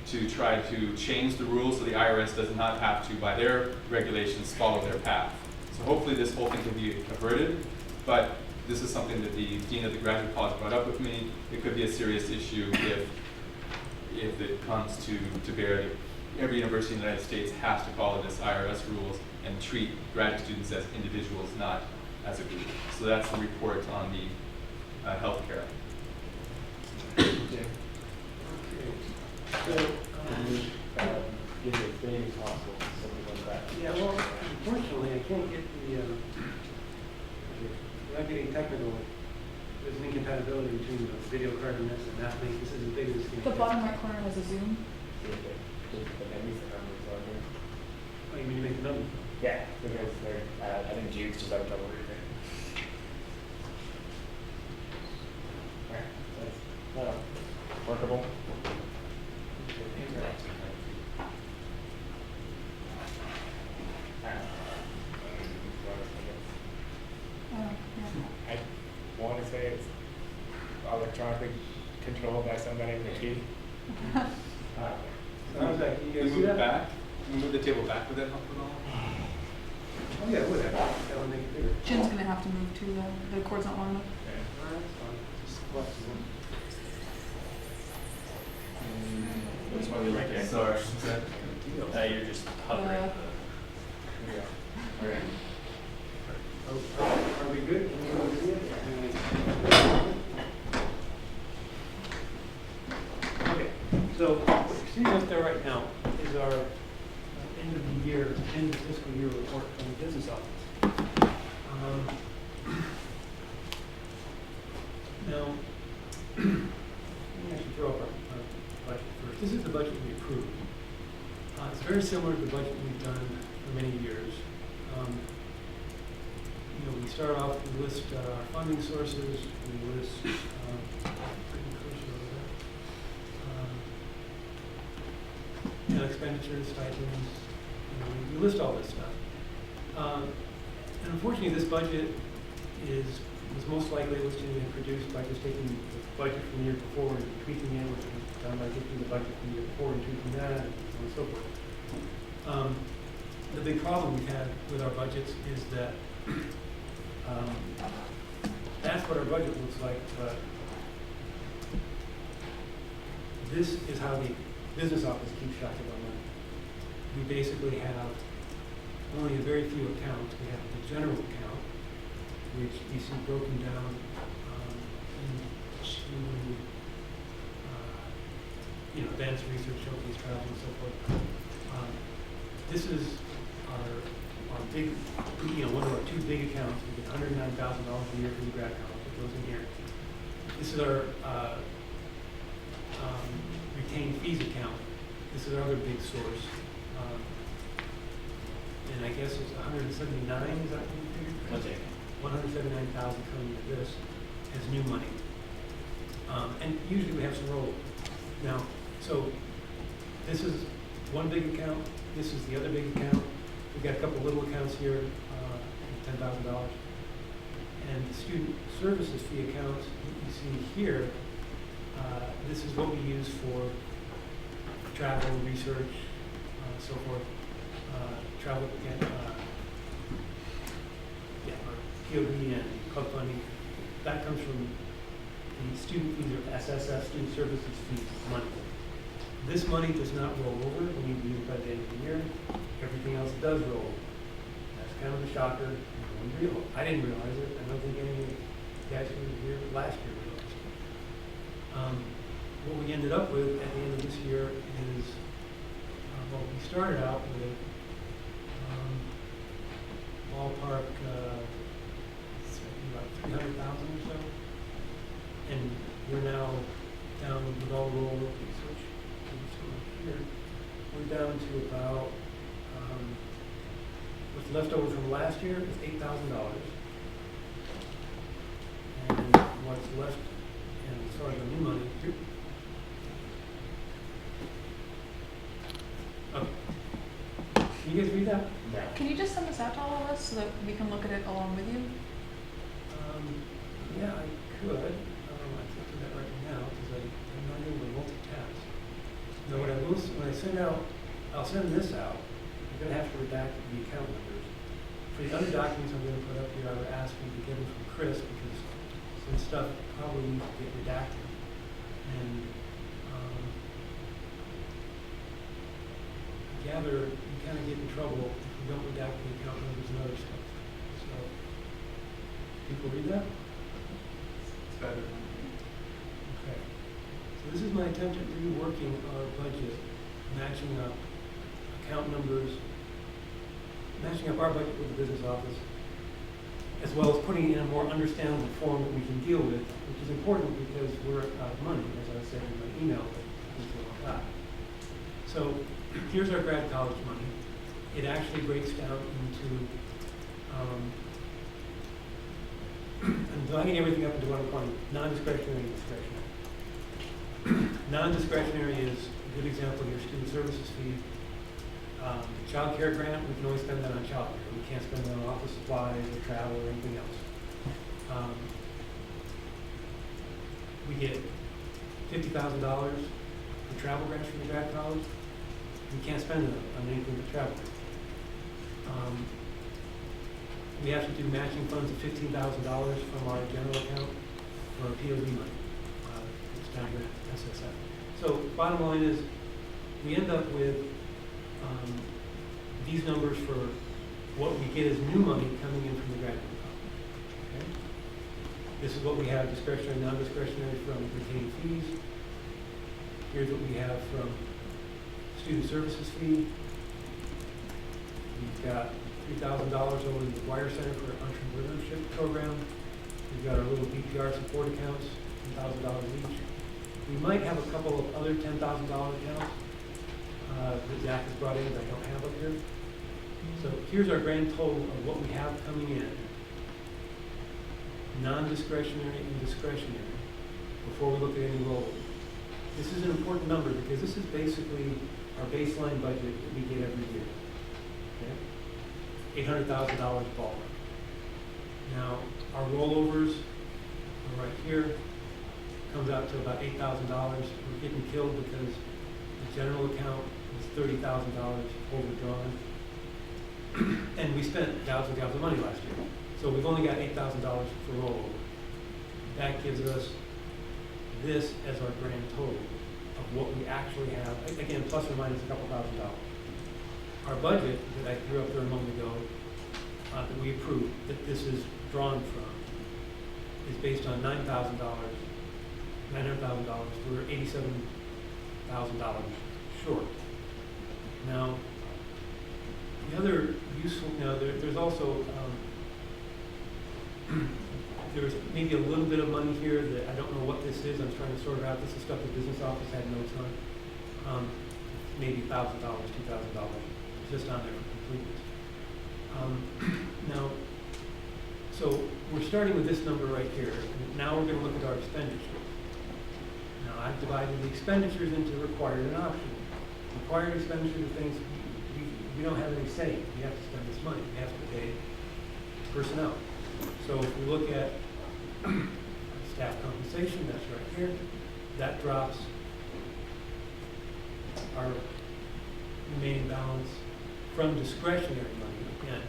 to try to change the rules so the IRS does not have to, by their regulations, follow their path. So hopefully this whole thing can be averted, but this is something that the Dean of the Graduate College brought up with me. It could be a serious issue if it comes to bear that every university in the United States has to follow this IRS rules and treat graduate students as individuals, not as a group. So that's the report on the healthcare. Jim. So, get it as big as possible, something like that. Yeah, well, unfortunately, I can't get without getting technical, there's an incompatibility between the video card and this, and that makes this as big as this can The get. bottom right corner has a zoom. Oh, you mean you make the number? Yeah, because I think Jude's just having trouble reading it. Alright, that's workable. I want to say it's electronically controlled by somebody with a key. Sounds like, you Can we guys see move it that? back? Can we move the table back? Would that help at all? Oh, yeah, whatever, that would make it bigger. Jim's gonna have to move too, the cord's not long enough. All right, that's fine, just flexible. That's why we like it. Sorry. You're just hovering. Yeah. Okay. Are we good? Can we go see it? Okay, so what you're seeing up there right now is our end of the year, end of fiscal year report from the business office. Now, let me actually throw up our budget first. This is the budget we approved. It's very similar to the budget we've done for many years. You know, we start off, we list our funding sources, we list, you know, expenditures, stipends, you know, we list all this stuff. And unfortunately, this budget was most likely listed and produced by just taking the budget from the year before and tweaking it, which was done by taking the budget from the year before and tweaking that, and so on and so forth. The big problem we had with our budgets is that that's what our budget looks like, but this is how the business office keeps track of our money. We basically have only a very few accounts. We have the general account, which you see broken down into you know, advanced research, showcase, travel, and so forth. This is our big, you know, one of our two big accounts. We get $109,000 a year from the grad college. It goes in here. This is our retained fees account. This is our other big source. And I guess it's 179, is that what you figured? What's it? 179,000 coming into this as new money. And usually we have some rollover. Now, so this is one big account, this is the other big account. We've got a couple little accounts here, $10,000. And the student services fee accounts you see here, this is what we use for travel, research, so forth. Travel, or POD and club funding. That comes from the student fees or SSF, student services fees money. This money does not roll over. We need to use it by the end of the year. Everything else does roll over. That's kind of a shocker. I didn't realize it. I don't think any of you guys who were here last year realized it. What we ended up with at the end of this year is, well, we started out with ballpark about 300,000 or so, and we're now down with all roll research. Here, we're down to about what's left over from last year is $8,000, and what's left, and as far as the new money, okay. Can you guys read that? Can you just send this out to all of us so that we can look at it along with you? Yeah, I could. I can't do that right now because I'm not able to multitask. No, when I send out, I'll send this out. I'm going to have to redact the account numbers. For the other documents I'm going to put up here, I would ask you to get them from Chris because some stuff probably needs to get redacted. And I gather you kind of get in trouble if you don't redact the account numbers and other stuff. So, people read that? It's better. Okay. So this is my attempt at reworking our budget, matching up account numbers, matching up our budget with the business office, as well as putting it in a more understandable form that we can deal with, which is important because we're out of money, as I said in my email that. So here's our grad college money. It actually breaks down into I'm dividing everything up into what I'm calling non-discretionary and discretionary. Non-discretionary is a good example of your student services fee. Child care grant, we can only spend that on child care. We can't spend that on office supplies or travel or anything else. We get $50,000 for travel grants from the grad college. We can't spend it on anything but travel. We have to do matching funds of $15,000 from our general account for our POD money. It's down here at SSF. So bottom line is we end up with these numbers for what we get is new money coming in from the grant account. Okay? This is what we have discretionary, non-discretionary from retained fees. Here's what we have from student services fee. We've got $3,000 over the Wire Center for Entrepreneurship Program. We've got our little BPR support accounts, $10,000 each. We might have a couple of other $10,000 accounts that Zach has brought in that I don't have up here. So here's our grand total of what we have coming in, non-discretionary and discretionary, before we look at any rollover. This is an important number because this is basically our baseline budget that we get every year. Okay? $800,000 ballpark. Now, our rollovers are right here. Comes out to about $8,000. We're getting killed because the general account was $30,000 overdrawn. And we spent gobs and gobs of money last year. So we've only got $8,000 for rollover. That gives us this as our grand total of what we actually have, again, plus or minus a couple $1,000. Our budget that I threw up there a moment ago, that we approved, that this is drawn from, is based on $900,000. We're $87,000 short. Now, the other useful, there's also, there's maybe a little bit of money here that I don't know what this is. I'm trying to sort it out. This is stuff the business office had notes on. Maybe $1,000, $2,000, just on there for completeness. Now, so we're starting with this number right here. And now we're going to look at our expenditures. Now I've divided the expenditures into required and optional. Required expenditures are things we don't have any say. We have to spend this money. We have to pay personnel. So if we look at staff compensation, that's right here. That drops our remaining balance from discretionary money. Again,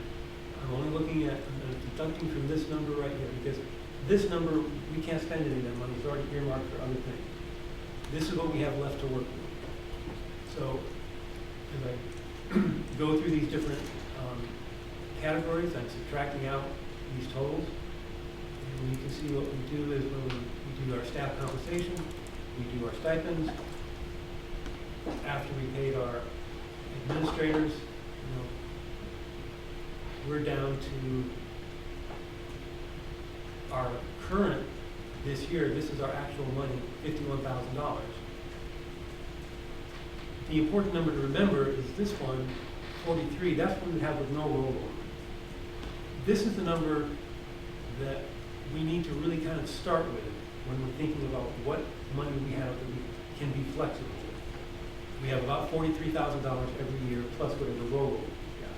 I'm only looking at, I'm deducting from this number right here because this number, we can't spend any of that money. It's already earmarked for other things. This is what we have left to work with. So as I go through these different categories, I'm subtracting out these totals. And you can see what we do is when we do our staff compensation, we do our stipends. After we paid our administrators, we're down to our current, this year, this is our actual money, $51,000. The important number to remember is this one, 43, that's what we have with no rollover. This is the number that we need to really kind of start with when we're thinking about what money we have that we can be flexible with. We have about $43,000 every year plus whatever rollover we've got.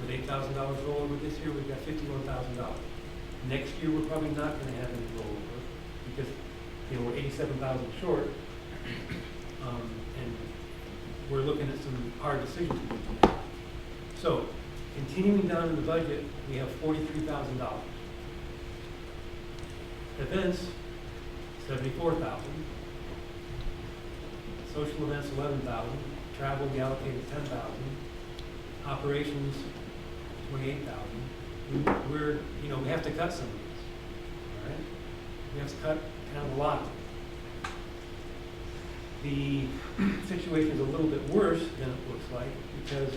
With $8,000 rollover this year, we've got $51,000. Next year, we're probably not going to have any rollover because we're 87,000 short, and we're looking at some hard decisions to be made. So, continuing down in the budget, we have $43,000. Events, $74,000. Social events, $11,000. Travel, we allocated $10,000. Operations, $28,000. We're, we have to cut some of these. All right, we have to cut kind of a lot. The situation is a little bit worse than it looks like because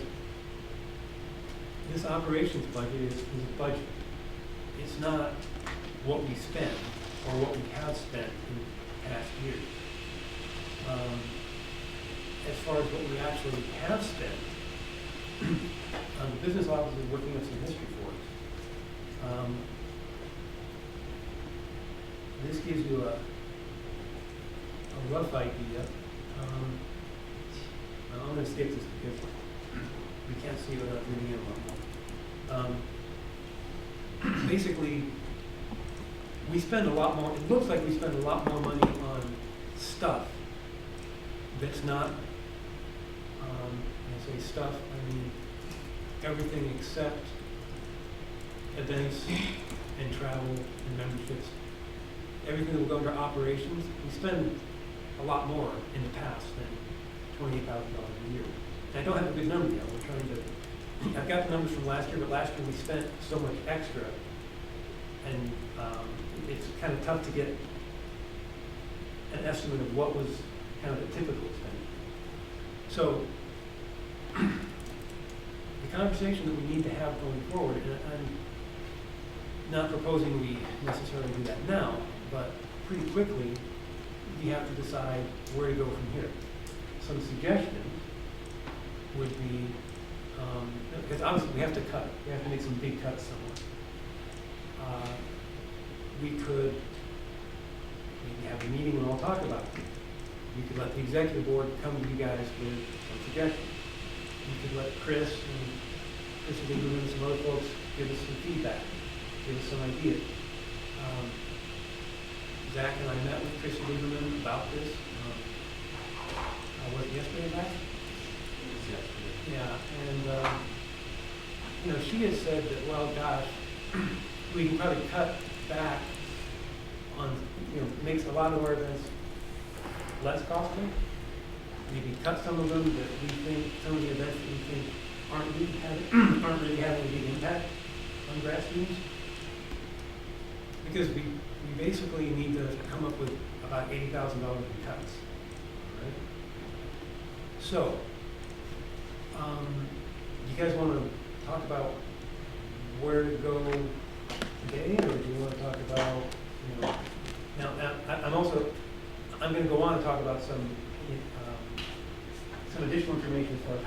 this operations budget is a budget. It's not what we spend or what we have spent in past years. As far as what we actually have spent, the business office is working up some history for us. This gives you a rough idea. I'm going to skip this because we can't see without reading it a lot more. Basically, we spend a lot more, it looks like we spend a lot more money on stuff that's not, when I say stuff, I mean everything except events and travel and memberships. Everything that will go under operations, we spend a lot more in the past than $28,000 a year. And I don't have a good number yet. We're trying to I've got the numbers from last year, but last year we spent so much extra, and it's kind of tough to get an estimate of what was kind of the typical spending. So the conversation that we need to have going forward, and I'm not proposing we necessarily do that now, but pretty quickly, we have to decide where to go from here. Some suggestions would be, because obviously we have to cut, we have to make some big cuts somewhere. We could maybe have a meeting and all talk about it. We could let the executive board come to you guys with some suggestions. You could let Chris Lieberman and some other folks give us some feedback, give us some ideas. Zach and I met with Chris Lieberman about this. Was it yesterday, Zach? Yeah, and you know, she has said that, well, gosh, we can probably cut back on, you know, makes a lot of our events less costly. Maybe cut some of them that we think, some of the events that we think aren't really having a big impact on grass students. Because we basically need to come up with about $80,000 in cuts. Right? So, do you guys want to talk about where to go today, or do you want to talk about, you know, now I'm going to go on and talk about some additional information as far as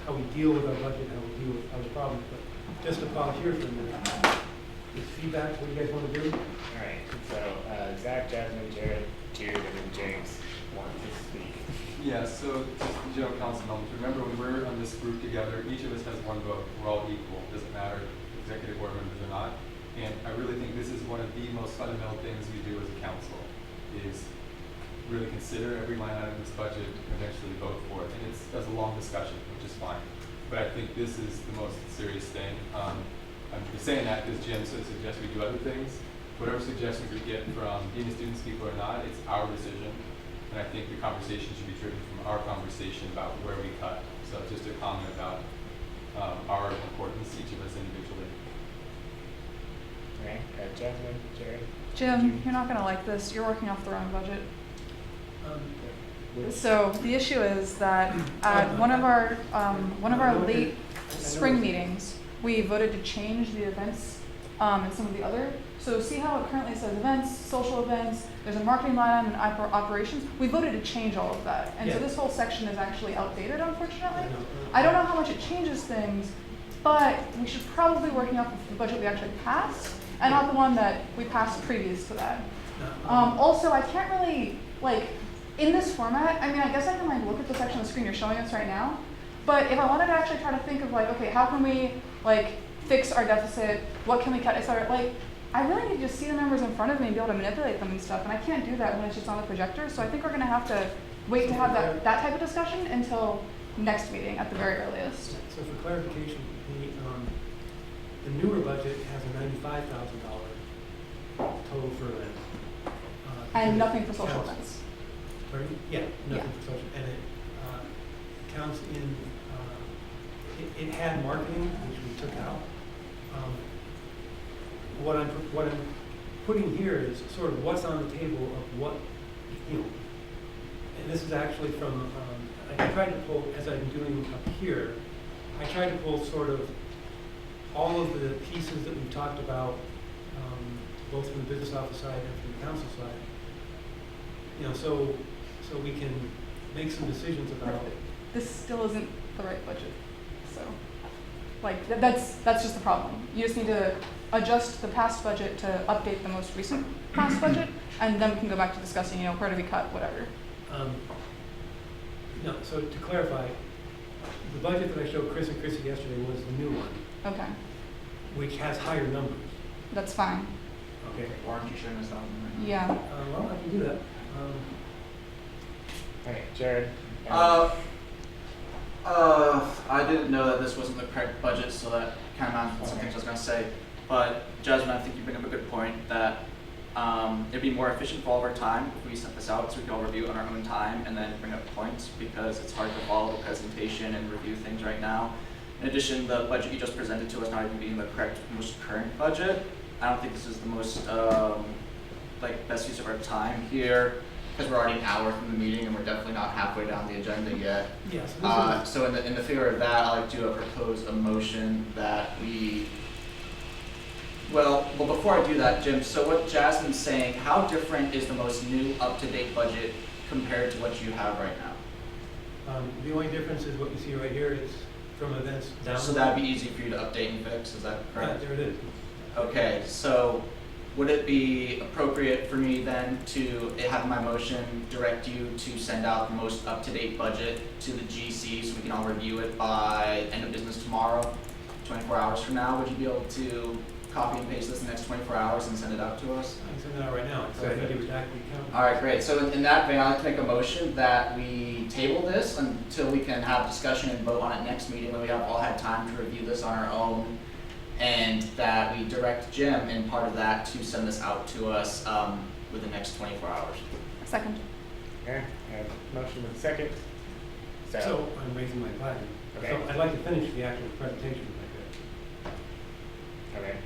how we deal with our budget, how we deal with other problems. But just to pause here for a minute, this feedback, what do you guys want to do? All right, so Zach, Jasmine, Jared, Jude, and then James want to speak. Yeah, so just the general council members, remember when we're on this group together, each of us has one vote. We're all equal. Doesn't matter if executive board members or not. And I really think this is one of the most fundamental things we do as a council, is really consider every line item in this budget and eventually vote for it. And that's a long discussion, which is fine. But I think this is the most serious thing. I'm saying that because Jim suggests we do other things. Whatever suggestions we get from being students, people or not, it's our decision. And I think the conversation should be driven from our conversation about where we cut. So just a comment about our importance, each of us individually. All right, Jasmine, Jared. Jim, you're not gonna like this. You're working off the wrong budget. So the issue is that at one of our late spring meetings, we voted to change the events and some of the other. So see how it currently says events, social events, there's a marketing line item and operations. We voted to change all of that. And so this whole section is actually outdated, unfortunately. I don't know how much it changes things, but we should probably be working off of the budget we actually passed and not the one that we passed previous to that. Also, I can't really, like, in this format, I mean, I guess I can like look at the section of the screen you're showing us right now, but if I wanted to actually try to think of like, okay, how can we like fix our deficit, what can we cut, etc. Like, I really need to just see the numbers in front of me and be able to manipulate them and stuff, and I can't do that when it's just on the projector, so I think we're gonna have to wait to have that type of discussion until next meeting at the very earliest. So for clarification, the newer budget has a $95,000 total for events. And nothing for social counts, events. Pardon? Yeah, nothing Yeah. for social, and it counts in, it had marketing, which we took out. What I'm putting here is sort of what's on the table of what, you know, and this is actually from, I tried to pull, as I'm doing up here, I tried to pull sort of all of the pieces that we've talked about, both from the business office side and from the council side. You know, so we can make some decisions about it. This still isn't the right budget, so like that's just the problem. You just need to adjust the past budget to update the most recent past budget, and then we can go back to discussing, you know, where do we cut, whatever. No, so to clarify, the budget that I showed Chris and Chrissy yesterday was the new one, Okay, which has higher numbers. that's fine. Okay. Why aren't you showing us that one right now? Yeah. Well, I can do that. All right, Jared. I didn't know that this wasn't the correct budget, so that kind of amounts to some things I was going to say. But Jasmine, I think you bring up a good point that it'd be more efficient for all of our time if we sent this out so we could all review it on our own time and then bring up points, because it's hard to follow the presentation and review things right now. In addition, the budget you just presented to us not even being the correct, most current budget. I don't think this is the most, like, best use of our time here, because we're already an hour from the meeting and we're definitely not halfway down the agenda yet. Yes. So in the favor of that, I'd like to propose a motion that we, well, before I do that, Jim, so what Jasmine's saying, how different is the most new up-to-date budget compared to what you have right now? The only difference is what you see right here, it's from events down. So that'd be easy for you to update and fix, is that correct? There it is. Okay, so would it be appropriate for me then to have my motion direct you to send out the most up-to-date budget to the GC so we can all review it by end of business tomorrow, 24 hours from now? Would you be able to copy and paste this in the next 24 hours and send it out to us? I can send it out right now, so I think it was actually counted. All right, great. So in that vein, I'd like to make a motion that we table this until we can have discussion and vote on it next meeting when we have all had time to review this on our own, and that we direct Jim in part of that to send this out to us within the next 24 hours. Second. Okay, I have a motion with a second. So I'm raising my flag. Okay. So I'd like to finish the actual presentation if I could. Okay.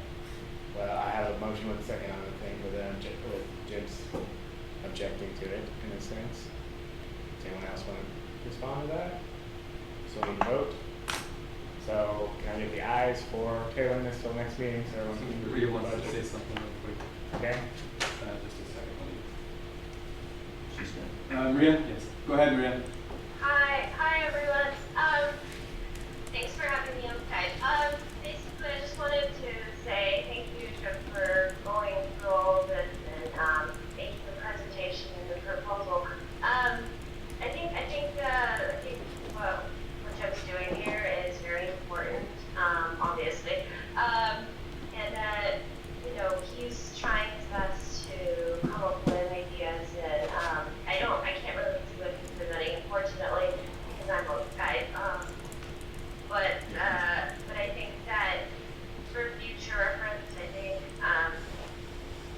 Well, I have a motion with a second on the thing with Jim's objecting to it in a sense. Does anyone else want to respond to that? So we need to vote. So can I get the ayes for tabling this till next meeting so everyone can Maria review the wants to say budget? something real quick. Okay. Just a second, please. She's good. Maria? Yes. Go ahead, Maria. Hi everyone. Thanks for having me on tonight. Basically, I just wanted to say thank you, Jim, for going through all of this and making the presentation and the proposal. I think what Jim's doing here is very important, obviously, and that he's trying his best to come up with ideas and I can't really see what he's presenting, unfortunately, because I'm on Skype. But I think that for future reference, I think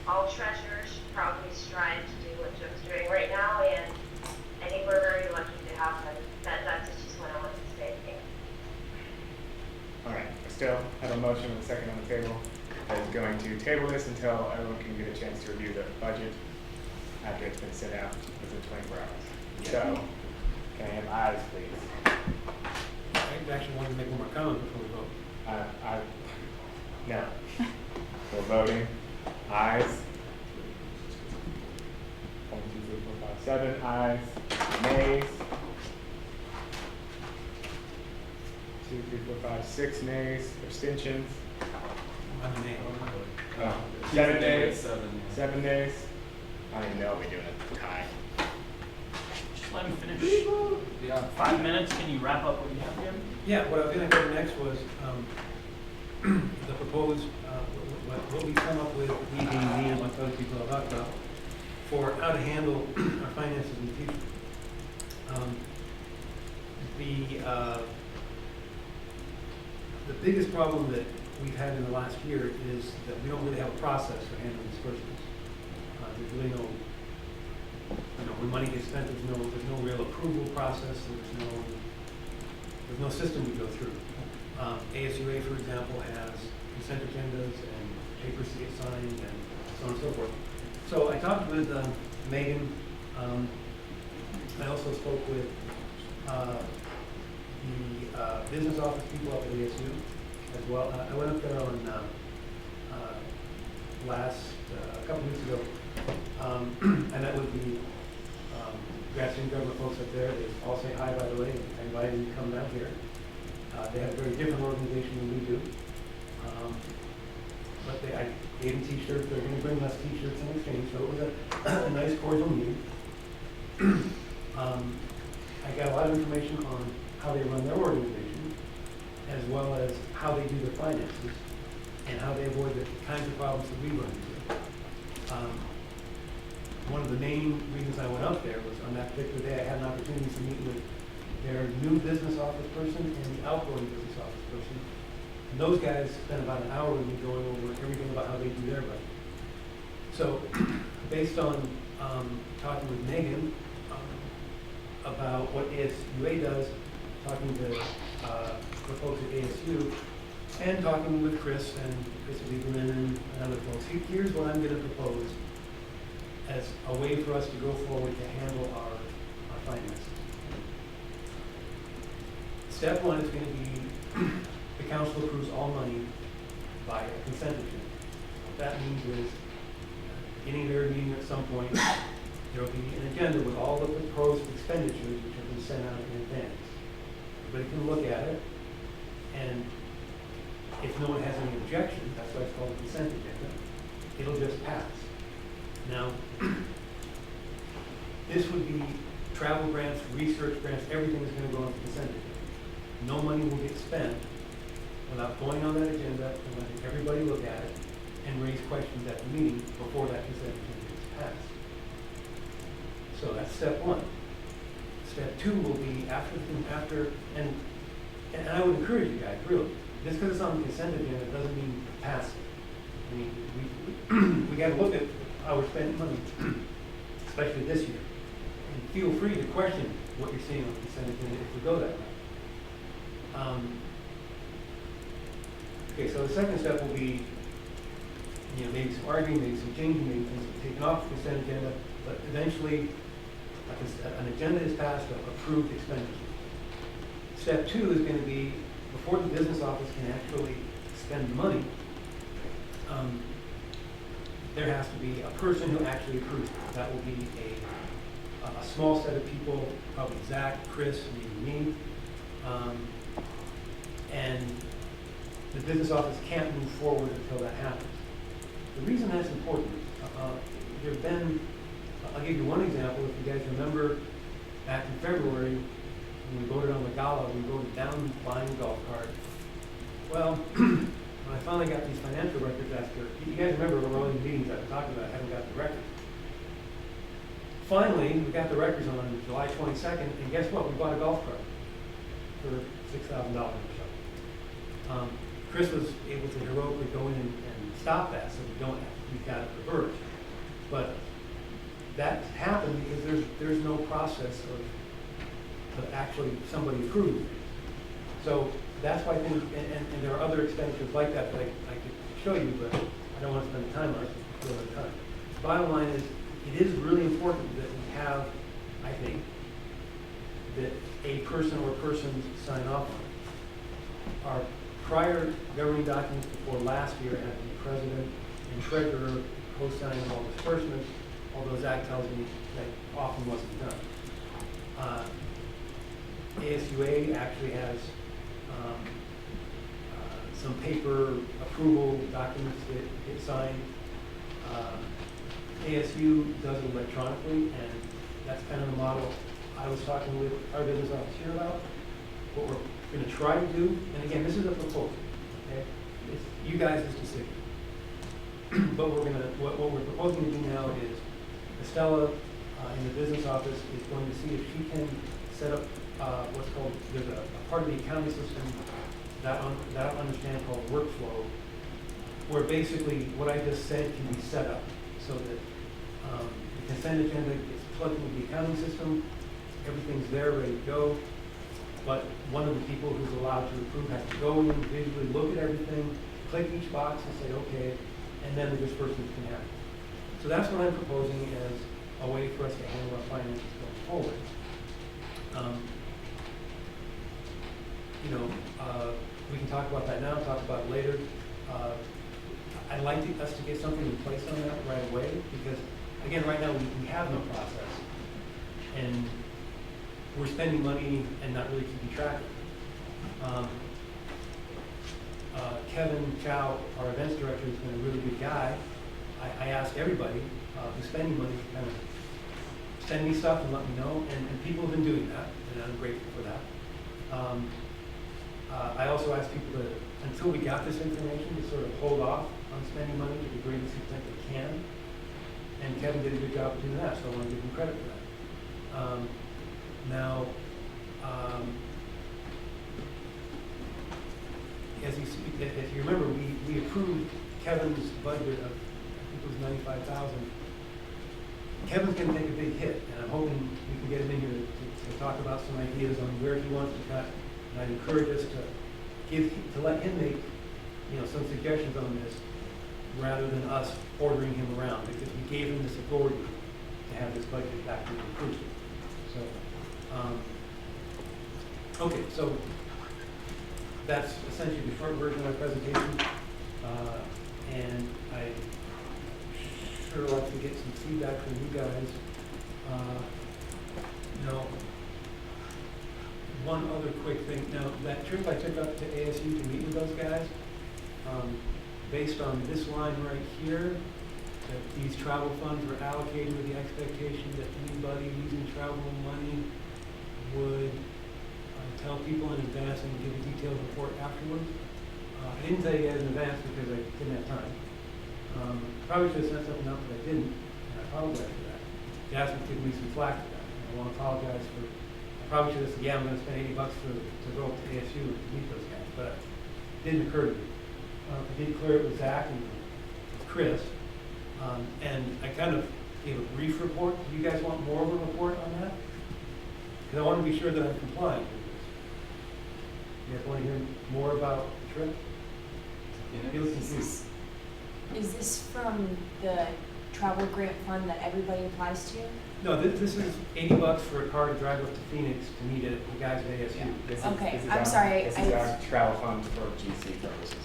all treasurers should probably strive to do what Jim's doing right now, and I think we're very lucky to have him. That's just what I want to say. Thanks. All right. I still have a motion with a second on the table that is going to table this until everyone can get a chance to review the budget after it's been sent out within 24 hours. So, can I have ayes, please? I actually wanted to make one more comment before we vote. No. We're voting. Ayes. 1, 2, 3, 4, 5, 7 ayes. Nays. 2, 3, 4, 5, 6 nays. Abstentions. I'm a nay. 7 nays. 7. 7 nays. I don't even know if we're doing a tie. Just let me finish. Yeah. 5 minutes, can you wrap up what you have, Jim? Yeah, what I was going to go next was the proposed, what we come up with, we being me and what other people have talked about, for how to handle our finances in the future. The biggest problem that we've had in the last year is that we don't really have a process for handling disbursements. There's really no, when money gets spent, there's no real approval process, there's no system we go through. ASUA, for example, has consent agendas and papers to get signed and so on and so forth. So I talked with Megan. I also spoke with the business office people up at ASU as well. I went up there on a couple weeks ago. I met with the grad student government folks up there. They all say hi, by the way. I invited them to come down here. They have a very different organization than we do. But I gave them t-shirts. They're going to bring us t-shirts in exchange. So it was a nice, cordial meeting. I got a lot of information on how they run their organization, as well as how they do their finances, and how they avoid the kinds of problems that we run into. One of the main reasons I went up there was on that particular day I had an opportunity to meet with their new business office person and the outgoing business office person. And those guys spent about an hour with me going over everything about how they do their budget. So based on talking with Megan about what ASUA does, talking to folks at ASU, and talking with Chris Lieberman and other folks, here's what I'm gonna propose as a way for us to go forward to handle our finances. Step one is gonna be the council approves all money by a consent agenda. What that means is, beginning of their meeting at some point, there will be an agenda with all the proposed expenditures which have been sent out in advance. Everybody can look at it, and if no one has any objections, that's why it's called a consent agenda, it'll just pass. Now, this would be travel grants, research grants, everything is gonna go on the consent agenda. No money will get spent without going on that agenda and letting everybody look at it and raise questions at the meeting before that consent agenda gets passed. So that's step one. Step two will be and I would encourage you guys, really, just because it's on the consent agenda doesn't mean pass it. I mean, we gotta look at how we're spending money, especially this year. And feel free to question what you're seeing on the consent agenda if we go that way. Okay, so the second step will be, maybe some arguing, maybe some changing, maybe things will be taken off the consent agenda, but eventually an agenda is passed of approved expenditures. Step two is going to be, before the business office can actually spend money, there has to be a person who actually approves it. That will be a small set of people, probably Zach, Chris, maybe me, and the business office can't move forward until that happens. The reason that's important, there have been, I'll give you one example. If you guys remember, back in February, when we voted on the gala, we voted down buying a golf cart. Well, when I finally got these financial records after, you guys remember all these meetings I've been talking about, I haven't got the records. Finally, we got the records on July 22nd, and guess what? We bought a golf cart for $6,000 or so. Chris was able to heroically go in and stop that, so we've got it reversed. But that happened because there's no process of actually somebody approved. So that's why things, and there are other expenditures like that I could show you, but I don't want to spend the time on it. The bottom line is, it is really important that we have, I think, that a person or persons sign off on it. Our prior governing documents before last year had the president and treasurer co-signing all disbursements, although Zach tells me that often wasn't done. ASUA actually has some paper approval documents that get signed. ASU does it electronically, and that's kind of the model I was talking with our business office here about. What we're going to try to do, and again, this is a proposal, okay? It's you guys' decision. But what we're proposing to do now is Estella in the business office is going to see if she can set up what's called, there's a part of the accounting system that I don't understand called workflow, where basically what I just said can be set up so that the consent agenda gets plugged into the accounting system, everything's there, ready to go. But one of the people who's allowed to approve has to go in, visually look at everything, click each box and say, okay, and then the disbursements can happen. So that's what I'm proposing as a way for us to handle our finances going forward. We can talk about that now, talk about it later. I'd like us to get something in place on that right away because, again, right now we have no process. And we're spending money and not really keeping track of it. Kevin Chow, our events director, has been a really good guy. I asked everybody who's spending money to kind of send me stuff and let me know, and people have been doing that, and I'm grateful for that. I also asked people to, until we got this information, to sort of hold off on spending money to the greatest extent they can, and Kevin did a good job of doing that, so I want to give him credit for that. Now, as you remember, we approved Kevin's budget of, I think it was $95,000. Kevin's going to take a big hit, and I'm hoping we can get him in here to talk about some ideas on where he wants to cut. And I'd encourage us to to let him make, some suggestions on this, rather than us ordering him around, because we gave him this authority to have this budget actually approved. So, okay, so that's essentially the short version of my presentation. And I sure like to get some feedback from you guys. Now, one other quick thing. Now, that trip I took up to ASU to meet with those guys, based on this line right here, that these travel funds were allocated with the expectation that anybody using travel money would tell people in advance and give a detailed report afterwards. I didn't tell you guys in advance because I didn't have time. Probably should have set something up, but I didn't, and I apologize for that. You asked me to give me some flack for that. I want to apologize for, I probably should have said, yeah, I'm going to spend $80 to go up to ASU and meet those guys, but it didn't occur to me. I did clear it with Zach and Chris, and I kind of gave a brief report. Do you guys want more of a report on that? Because I want to be sure that I'm compliant with this. You guys want to hear more about the trip? Is this from the travel grant fund that everybody applies to? No, this is $80 for a car to drive up to Phoenix to meet the guys at ASU. Okay, I'm sorry. This is our travel fund for GC purposes,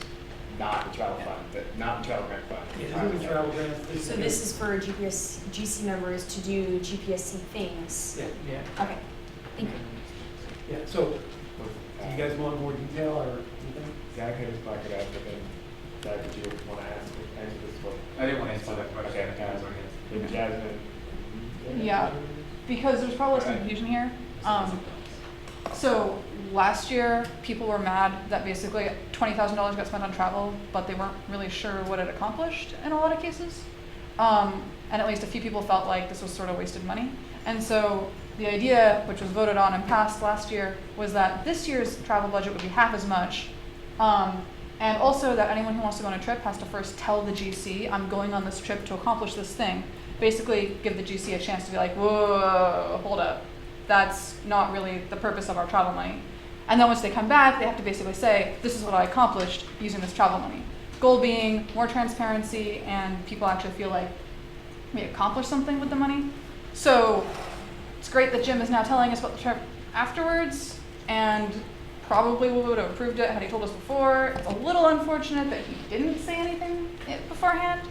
not the travel fund, not the travel grant fund. Yeah, this is a travel grant. So this is for GC members to do GPSC things? Yeah. Okay, thank you. Yeah, so, do you guys want more detail or anything? Zach had his pocket out, but then, Zach, did you want to answer this one? I didn't want to answer that question. Okay, then Jasmine. Yeah, because there's probably some confusion here. So last year, people were mad that basically $20,000 got spent on travel, but they weren't really sure what it accomplished in a lot of cases. And at least a few people felt like this was sort of wasted money. And so the idea, which was voted on and passed last year, was that this year's travel budget would be half as much. And also that anyone who wants to go on a trip has to first tell the GC, I'm going on this trip to accomplish this thing. Basically give the GC a chance to be like, whoa, hold up. That's not really the purpose of our travel money. And then once they come back, they have to basically say, this is what I accomplished using this travel money. Goal being more transparency and people actually feel like we accomplished something with the money. So it's great that Jim is now telling us about the trip afterwards, and probably we would have approved it had he told us before. It's a little unfortunate that he didn't say anything beforehand.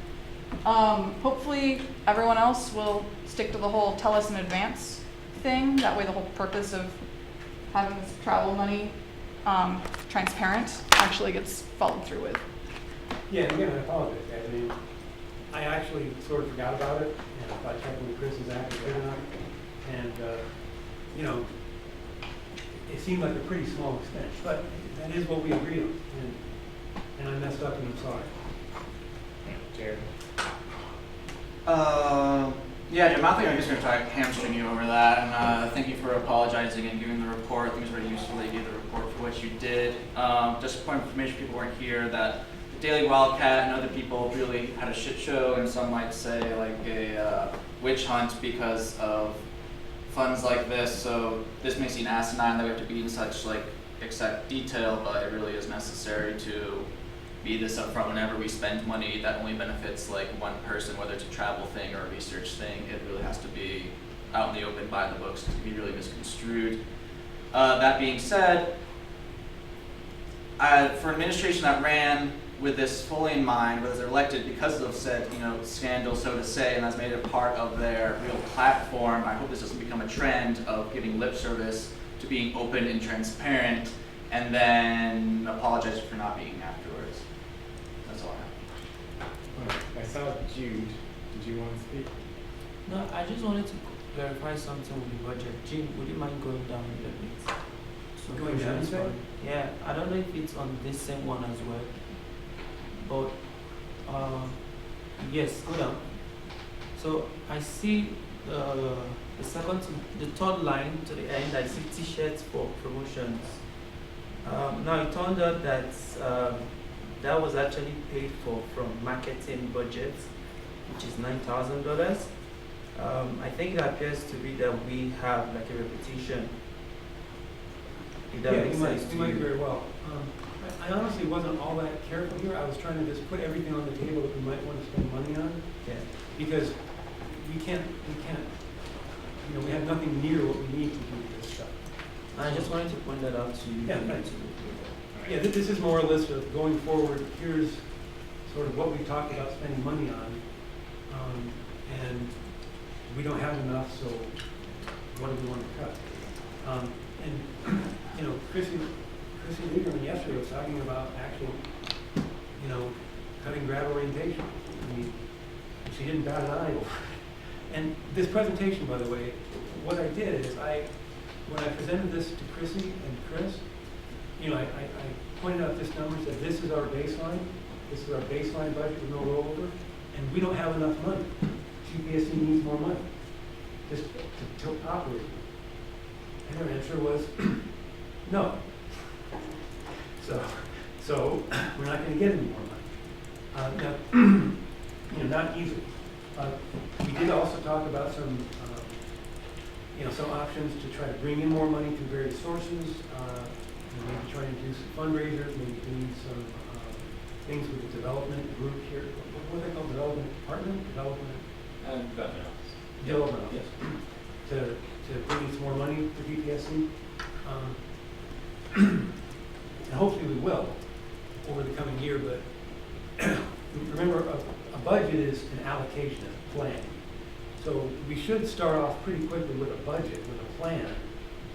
Hopefully everyone else will stick to the whole tell us in advance thing. That way the whole purpose of having this travel money transparent actually gets followed through with. Yeah, and again, I apologize, guys. I mean, I actually sort of forgot about it, and I thought checking with Chris and Zach was good enough. And, it seemed like a pretty small expense, but that is what we agreed on. And I messed up and I'm sorry. Jared. Yeah, Jim, I think I'm just going to try to hamstring you over that, and thank you for apologizing and giving the report. I think it was very useful that you gave the report for what you did. Just a point of information, people weren't here, that the Daily Wildcat and other people really had a shit show, and some might say like a witch hunt because of funds like this. So this may seem asinine that we have to be in such like exact detail, but it really is necessary to be this upfront whenever we spend money that only benefits like one person, whether it's a travel thing or a research thing. It really has to be out in the open by the books. It can be really misconstrued. That being said, for an administration that ran with this fully in mind, was elected because of said, scandal, so to say, and has made it part of their real platform, I hope this doesn't become a trend of giving lip service to being open and transparent, and then apologize for not being afterwards. That's all I have. I saw Jude. Did you want to speak? No, I just wanted to clarify something with the budget. Jim, would you mind going down a little bit? So Going down, you said? Yeah, I don't know if it's on this same one as well. But yes, go down. So I see the third line to the end. I see T-shirts for promotions. Now it turned out that that was actually paid for from marketing budget, which is $9,000. I think it appears to be that we have like a repetition. If that makes sense to you might you. very well. I honestly wasn't all that careful here. I was trying to just put everything on the table that we might want to spend money on. Yeah. Because we can't, you know, we have nothing near what we need to do this stuff. I just wanted to point that out to you. Yeah, for you thanks. to look over. Yeah, this is more or less of going forward, here's sort of what we talked about spending money on. And we don't have enough, so what do we want to cut? And, you know, Chrissy Lieberman yesterday was talking about actually, you know, cutting grad orientation. I mean, she didn't bat an eye over it. And this presentation, by the way, what I did is when I presented this to Chrissy and Chris, you know, I pointed out this number, said this is our baseline, this is our baseline budget with no rollover, and we don't have enough money. CPSC needs more money just to operate. And their answer was no. So we're not going to get any more money. Now, you know, not easily. We did also talk about some, you know, some options to try to bring in more money through various sources. You know, maybe trying to do some fundraisers, maybe doing some things with the development group here. What are they called? Development department? Development Government. Development office. To bring in some more money for DPSC. And hopefully we will over the coming year, but remember, a budget is an allocation, a plan. So we should start off pretty quickly with a budget, with a plan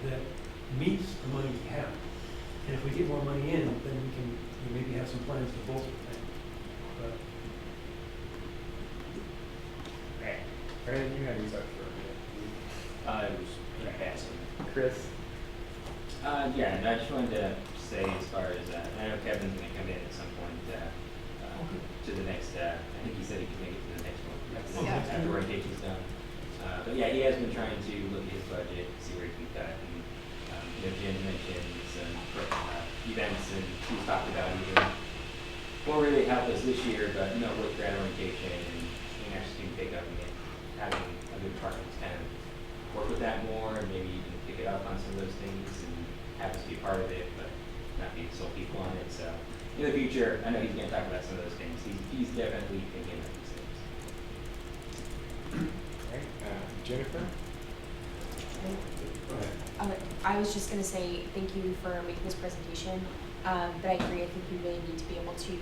that meets the money we have. And if we get more money in, then we can maybe have some plans to bolster things. But Right. Brandon, you had these up for a It was in passing. minute. Chris? Yeah, and I just wanted to say as far as, I know Kevin's gonna come in at some point, to the next, I think he said he could make it to the next one. Yeah. After orientation's done. But yeah, he has been trying to look at his budget, see where he can cut, and, you know, Jen mentioned some, events, and he's talked about even, won't really help us this year, but, you know, with grad orientation and our student pickup, and having a good department to kind of work with that more, and maybe even pick it up on some of those things, and have us be part of it, but not be the sole people on it. So in the future, I know he's going to talk about some of those things. He's definitely thinking of these things. Right. Jennifer? Go ahead. I was just gonna say thank you for making this presentation, but I agree, I think we really need to be able to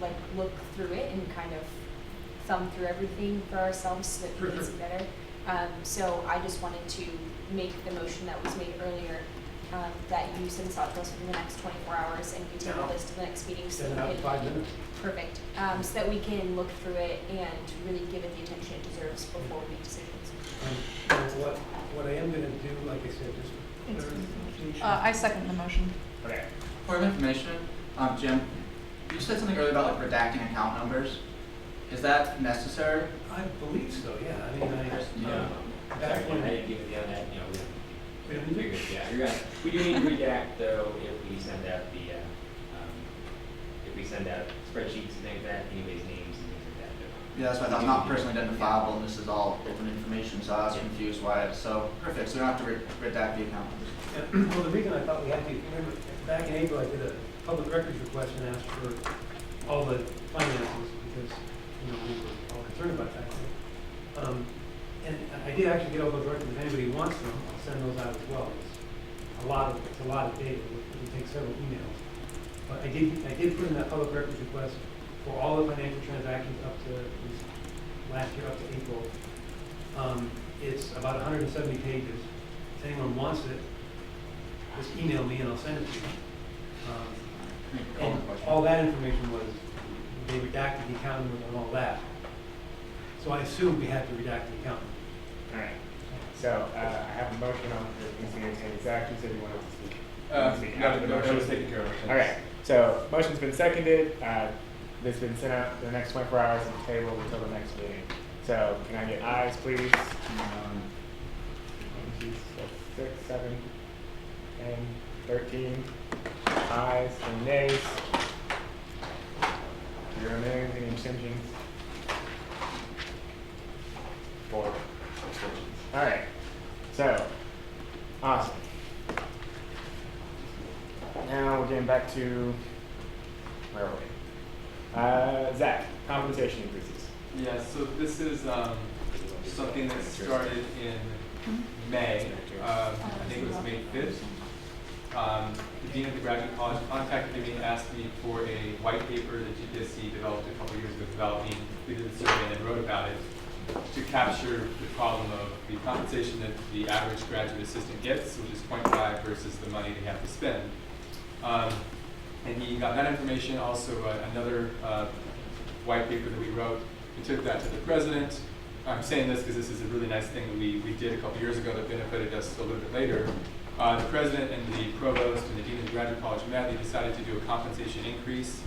like look through it and kind of thumb through everything for ourselves so that we can see better. So I just wanted to make the motion that was made earlier, that you send this out to us within the next 24 hours and we table this to the next meeting so send it we out in can, 5 minutes. perfect, so that we can look through it and really give it the attention it deserves before we make decisions. What I am going to do, like I said, just for clarification. I second the motion. Okay. Point of information, Jim, you said something earlier about like redacting account numbers. Is that necessary? I believe so, yeah. I mean, Yeah. back Sorry, when I didn't give you the other, you know, we don't need you're to- good, yeah, you're right. We do need to redact though if we send out spreadsheets and things like that, anybody's names and things like that. Yeah, that's what I thought, not personally identifiable, and this is all open information, so I was confused why it's so perfect, so we don't have to redact the account numbers. Yeah, well, the reason I thought we had to, remember, back in April, I did a public records request and asked for all the finances because, you know, we were all concerned about that. And I did actually get all those records. If anybody wants them, I'll send those out as well. It's a lot of data. It would take several emails. But I did put in that public records request for all the financial transactions up to last year, up to April. It's about 170 pages. If anyone wants it, just email me and I'll send it to you. And all that information was, they redacted the account numbers and all that. So I assumed we had to redact the account. All right. So I have a motion on the Zach, you said you wanted to speak. After the motion. That was taken care of. All right. So motion's been seconded. This has been sent out the next 24 hours at the table until the next meeting. So can I get ayes, please? 1, 2, 6, 7, 10, 13. Ayes and nays. 0 nays, any abstentions? 4 abstentions. All right. So, awesome. Now we're getting back to compensation increases. Yeah, so this is something that started in May. I think it was May 5th. The Dean of the Graduate College contacted me and asked me for a white paper that GPSC developed a couple years ago, developed me, completed the survey, and then wrote about it to capture the problem of the compensation that the average graduate assistant gets, which is 0.5 versus the money they have to spend. And he got that information, also another white paper that we wrote. We took that to the president. I'm saying this because this is a really nice thing that we did a couple years ago that benefited us a little bit later. The president and the provost and the dean of the graduate college met. They decided to do a compensation increase.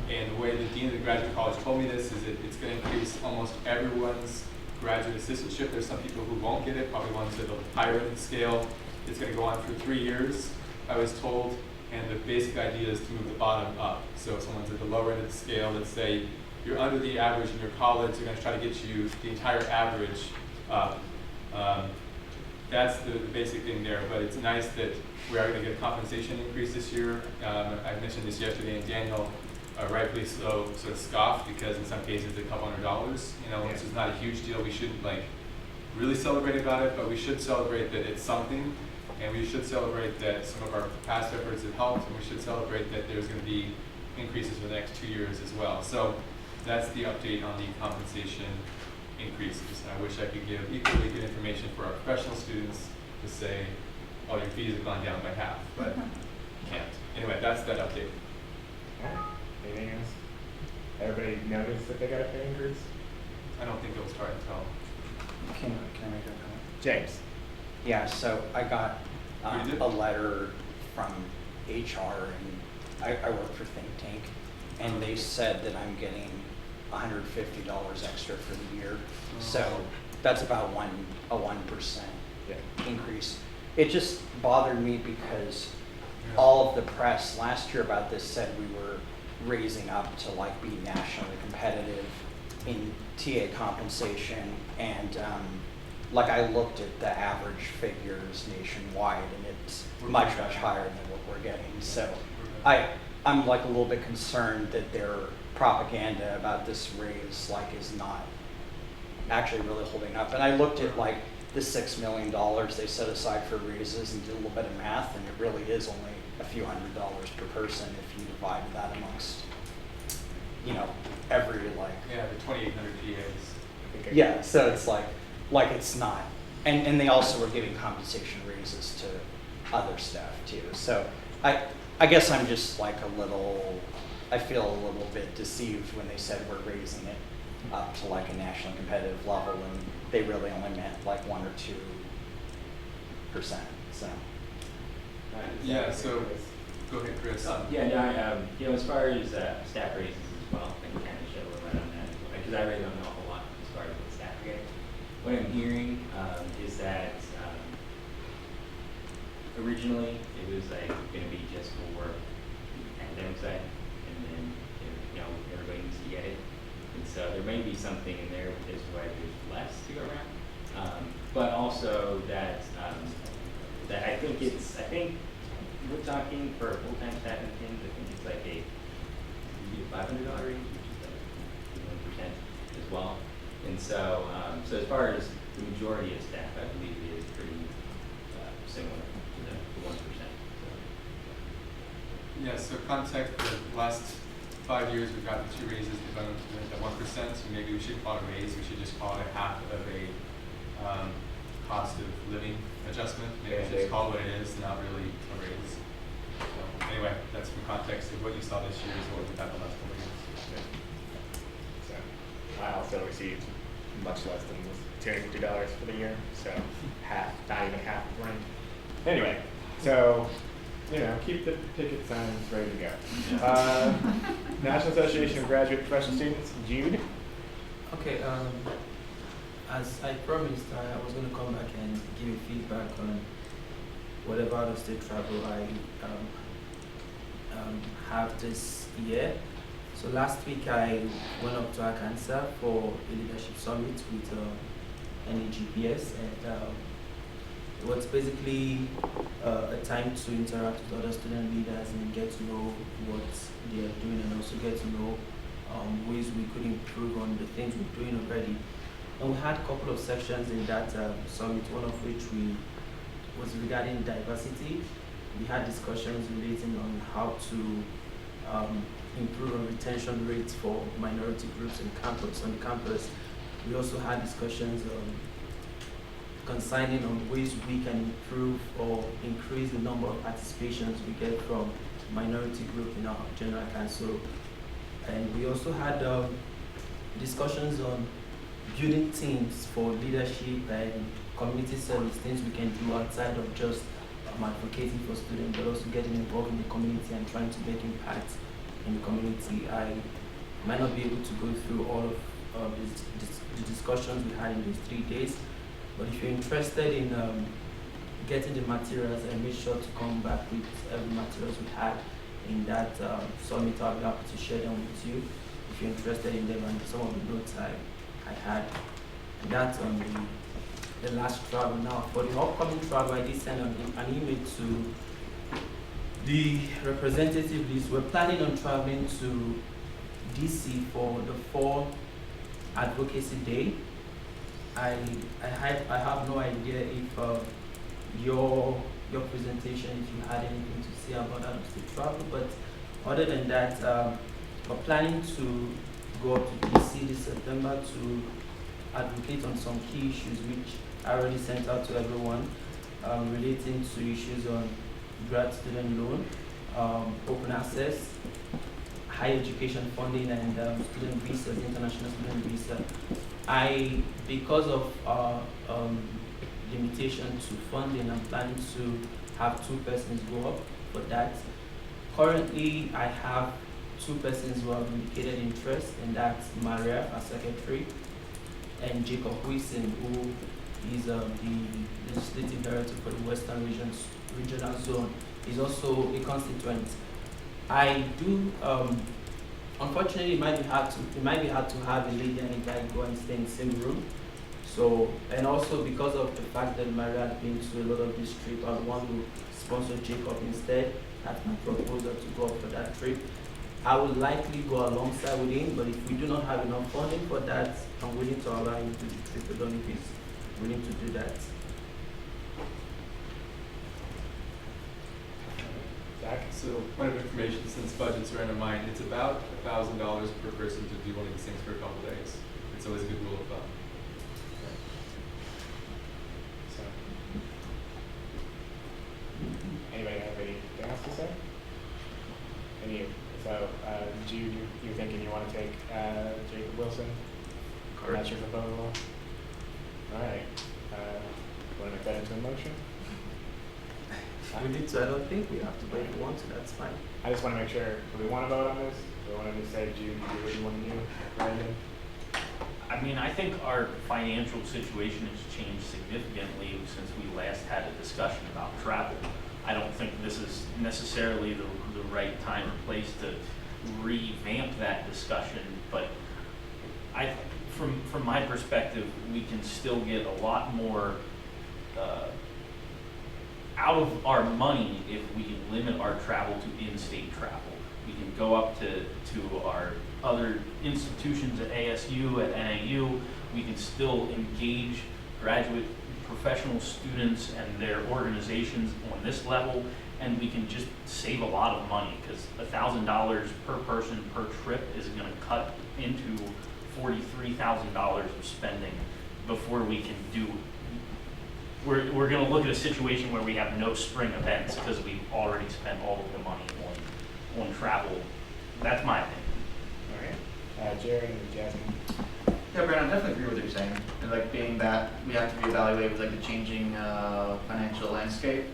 And the way the dean of the graduate college told me this is that it's going to increase almost everyone's graduate assistantship. There's some people who won't get it, probably ones at the higher end of the scale. It's going to go on for 3 years, I was told. And the basic idea is to move the bottom up. So if someone's at the lower end of the scale, let's say you're under the average in your college, they're going to try to get you the entire average up. That's the basic thing there, but it's nice that we are going to get a compensation increase this year. I mentioned this yesterday, and Daniel rightfully so sort of scoffed because in some cases it's a couple $100. You know, this is not a huge deal. We shouldn't like really celebrate about it, but we should celebrate that it's something, and we should celebrate that some of our past efforts have helped, and we should celebrate that there's going to be increases for the next 2 years as well. So that's the update on the compensation increases. I wish I could give equally good information for our professional students to say, oh, your fees have gone down by half, but can't. Anyway, that's that update. Okay. Anything else? Everybody noticed that they got a pay increase? I don't think it'll start until. Can I make a comment? James. Yeah, so I got You did? a letter from HR, and I work for Think Tank, and they said that I'm getting $150 extra for the year. So that's about a 1% increase. It just bothered me because all of the press last year about this said we were raising up to like be nationally competitive in TA compensation, and like I looked at the average figures nationwide, and it's much higher than what we're getting. So I'm like a little bit concerned that their propaganda about this raise like is not actually really holding up. And I looked at like the $6 million they set aside for raises and did a little bit of math, and it really is only a few $100s per person if you divide that amongst, you know, every like. Yeah, the 2,800 PAs. Yeah, so it's like it's not. And they also were giving compensation raises to other staff too. So I guess I'm just like I feel a little bit deceived when they said we're raising it up to like a nationally competitive level, and they really only meant like 1 or 2%. So. Yeah, so go ahead, Chris. Yeah, no, you know, as far as staff raises as well, I can kind of shed a little light on that, because I really don't know a whole lot as far as what staff are getting. What I'm hearing is that originally it was like going to be just for the academic side, and then you know everybody needs to get it, and so there may be something in there as to why there's less to go around, but also that that I think we're talking for a full-time staff and things. I think it's like a $500 range, which is like 1% as well. And so, so as far as the majority of staff, I believe it is pretty similar to the 1%. So. Yeah, so context, the last 5 years we've gotten 2 raises, we've gone to 1%, so maybe we shouldn't call it a raise, we should just call it a half of a cost of living adjustment. Maybe we should just call it what it is, not really a raise. So anyway, that's from context of what you saw this year is what we've had the last couple of years. So I also received much less than $250 for the year, so half, not even half of rent. Anyway, so you know, keep the picket signs ready to go. National Association of Graduate Professional Students, Jude. Okay, as I promised, I was going to come back and give you feedback on whatever out of state travel I have this year. So last week I went up to Arkansas for a leadership summit with NEGPS, and it was basically a time to interact with other student leaders and get to know what they are doing, and also get to know ways we could improve on the things we're doing already. And we had a couple of sections in that summit, one of which was regarding diversity. We had discussions relating on how to improve on retention rates for minority groups on campus. We also had discussions concerning on ways we can improve or increase the number of participations we get from minority group in our general council. And we also had discussions on building teams for leadership and community service, things we can do outside of just advocating for students, but also getting involved in the community and trying to make impact in the community. I might not be able to go through all of the discussions we had in those 3 days, but if you're interested in getting the materials, I made sure to come back with every materials we had in that summit. I'll be happy to share them with you if you're interested in them, and some of the notes I had. And that's on the last travel. Now, for the upcoming travel, I did send an email to the representative list. We're planning on traveling to DC for the Fall Advocacy Day. I have no idea if your presentation, if you had anything to say about that of the travel, but other than that, we're planning to go up to DC this September to advocate on some key issues which I already sent out to everyone, relating to issues on grad student loan, open access, higher education funding, and student visas, international student visa. Because of limitation to funding, I'm planning to have 2 persons go up for that. Currently, I have 2 persons who have indicated interest, and that's Maria, our secretary, and Jacob Wilson, who is the legislative director for the Western Regional Zone. He's also a constituent. I do, unfortunately, it might be hard to have a lady and a guy go and stay in the same room. So, and also because of the fact that Maria had been to a lot of this trip, I want to sponsor Jacob instead. That's my proposal, to go up for that trip. I would likely go alongside with him, but if we do not have enough funding for that, I'm willing to allow him to do the trip alone if he's willing to do that. Zach? So, point of information, since budgets are in our mind, it's about $1,000 per person to do one of these things for a couple of days. It's always a good rule of thumb. So, anybody have anything else to say? Jude, you're thinking you want to take Jacob Wilson? That's your proposal? All right. Want to make that into a motion? We need to, I don't think we have to, but if we want to, that's fine. I just want to make sure, do we want to vote on this? Do we want to just say, Jude, you do what you want to do? Brandon? I mean, I think our financial situation has changed significantly since we last had a discussion about travel. I don't think this is necessarily the right time or place to revamp that discussion, but from my perspective, we can still get a lot more out of our money if we limit our travel to in-state travel. We can go up to our other institutions at ASU, at NAU. We can still engage graduate professional students and their organizations on this level, and we can just save a lot of money, because $1,000 per person per trip is going to cut into $43,000 of spending before we can do. We're going to look at a situation where we have no spring events because we've already spent all of the money on travel. That's my opinion. All right. Jared and Jasmine. Yeah, Brandon, I definitely agree with what you're saying. And like being that we have to reevaluate with like the changing financial landscape.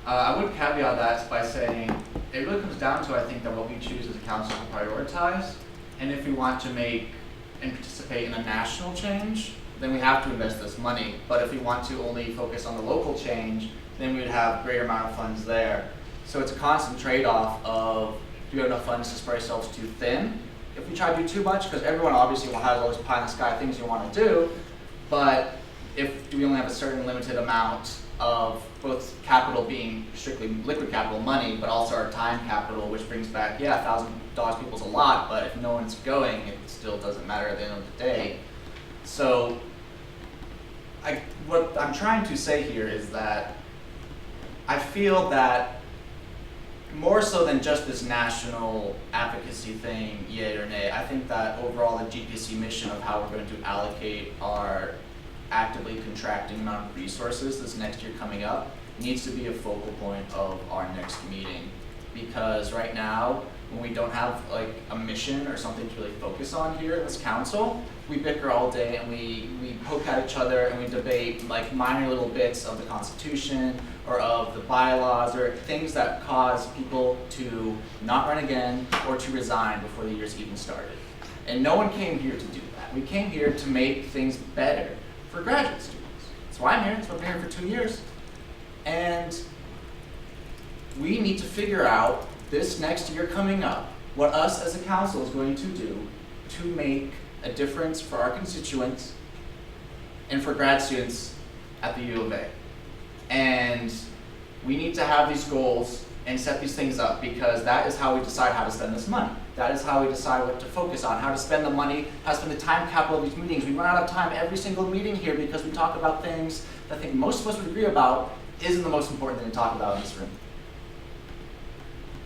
I would caveat that by saying it really comes down to, I think, that what we choose as a council to prioritize. And if we want to make and participate in a national change, then we have to invest this money. But if we want to only focus on the local change, then we would have greater amount of funds there. So it's a constant trade-off of, do we have enough funds to spread ourselves too thin? If we try to do too much, because everyone obviously will have those pie in the sky things you want to do, but do we only have a certain limited amount of both capital being strictly liquid capital money, but also our time capital, which brings back, yeah, $1,000 people's a lot, but if no one's going, it still doesn't matter at the end of the day. So what I'm trying to say here is that I feel that more so than just this national advocacy thing, yay or nay, I think that overall the GPC mission of how we're going to allocate our actively contracting amount of resources this next year coming up needs to be a focal point of our next meeting. Because right now, when we don't have like a mission or something to really focus on here in this council, we bicker all day and we poke at each other and we debate like minor little bits of the Constitution or of the bylaws or things that cause people to not run again or to resign before the year's even started. And no one came here to do that. We came here to make things better for graduate students. That's why I'm here. That's why I've been here for 2 years. And we need to figure out this next year coming up what us as a council is going to do to make a difference for our constituents and for grad students at the U of A. And we need to have these goals and set these things up because that is how we decide how to spend this money. That is how we decide what to focus on, how to spend the money, how to spend the time capital of these meetings. We run out of time every single meeting here because we talk about things that I think most of us would agree about isn't the most important thing to talk about in this room.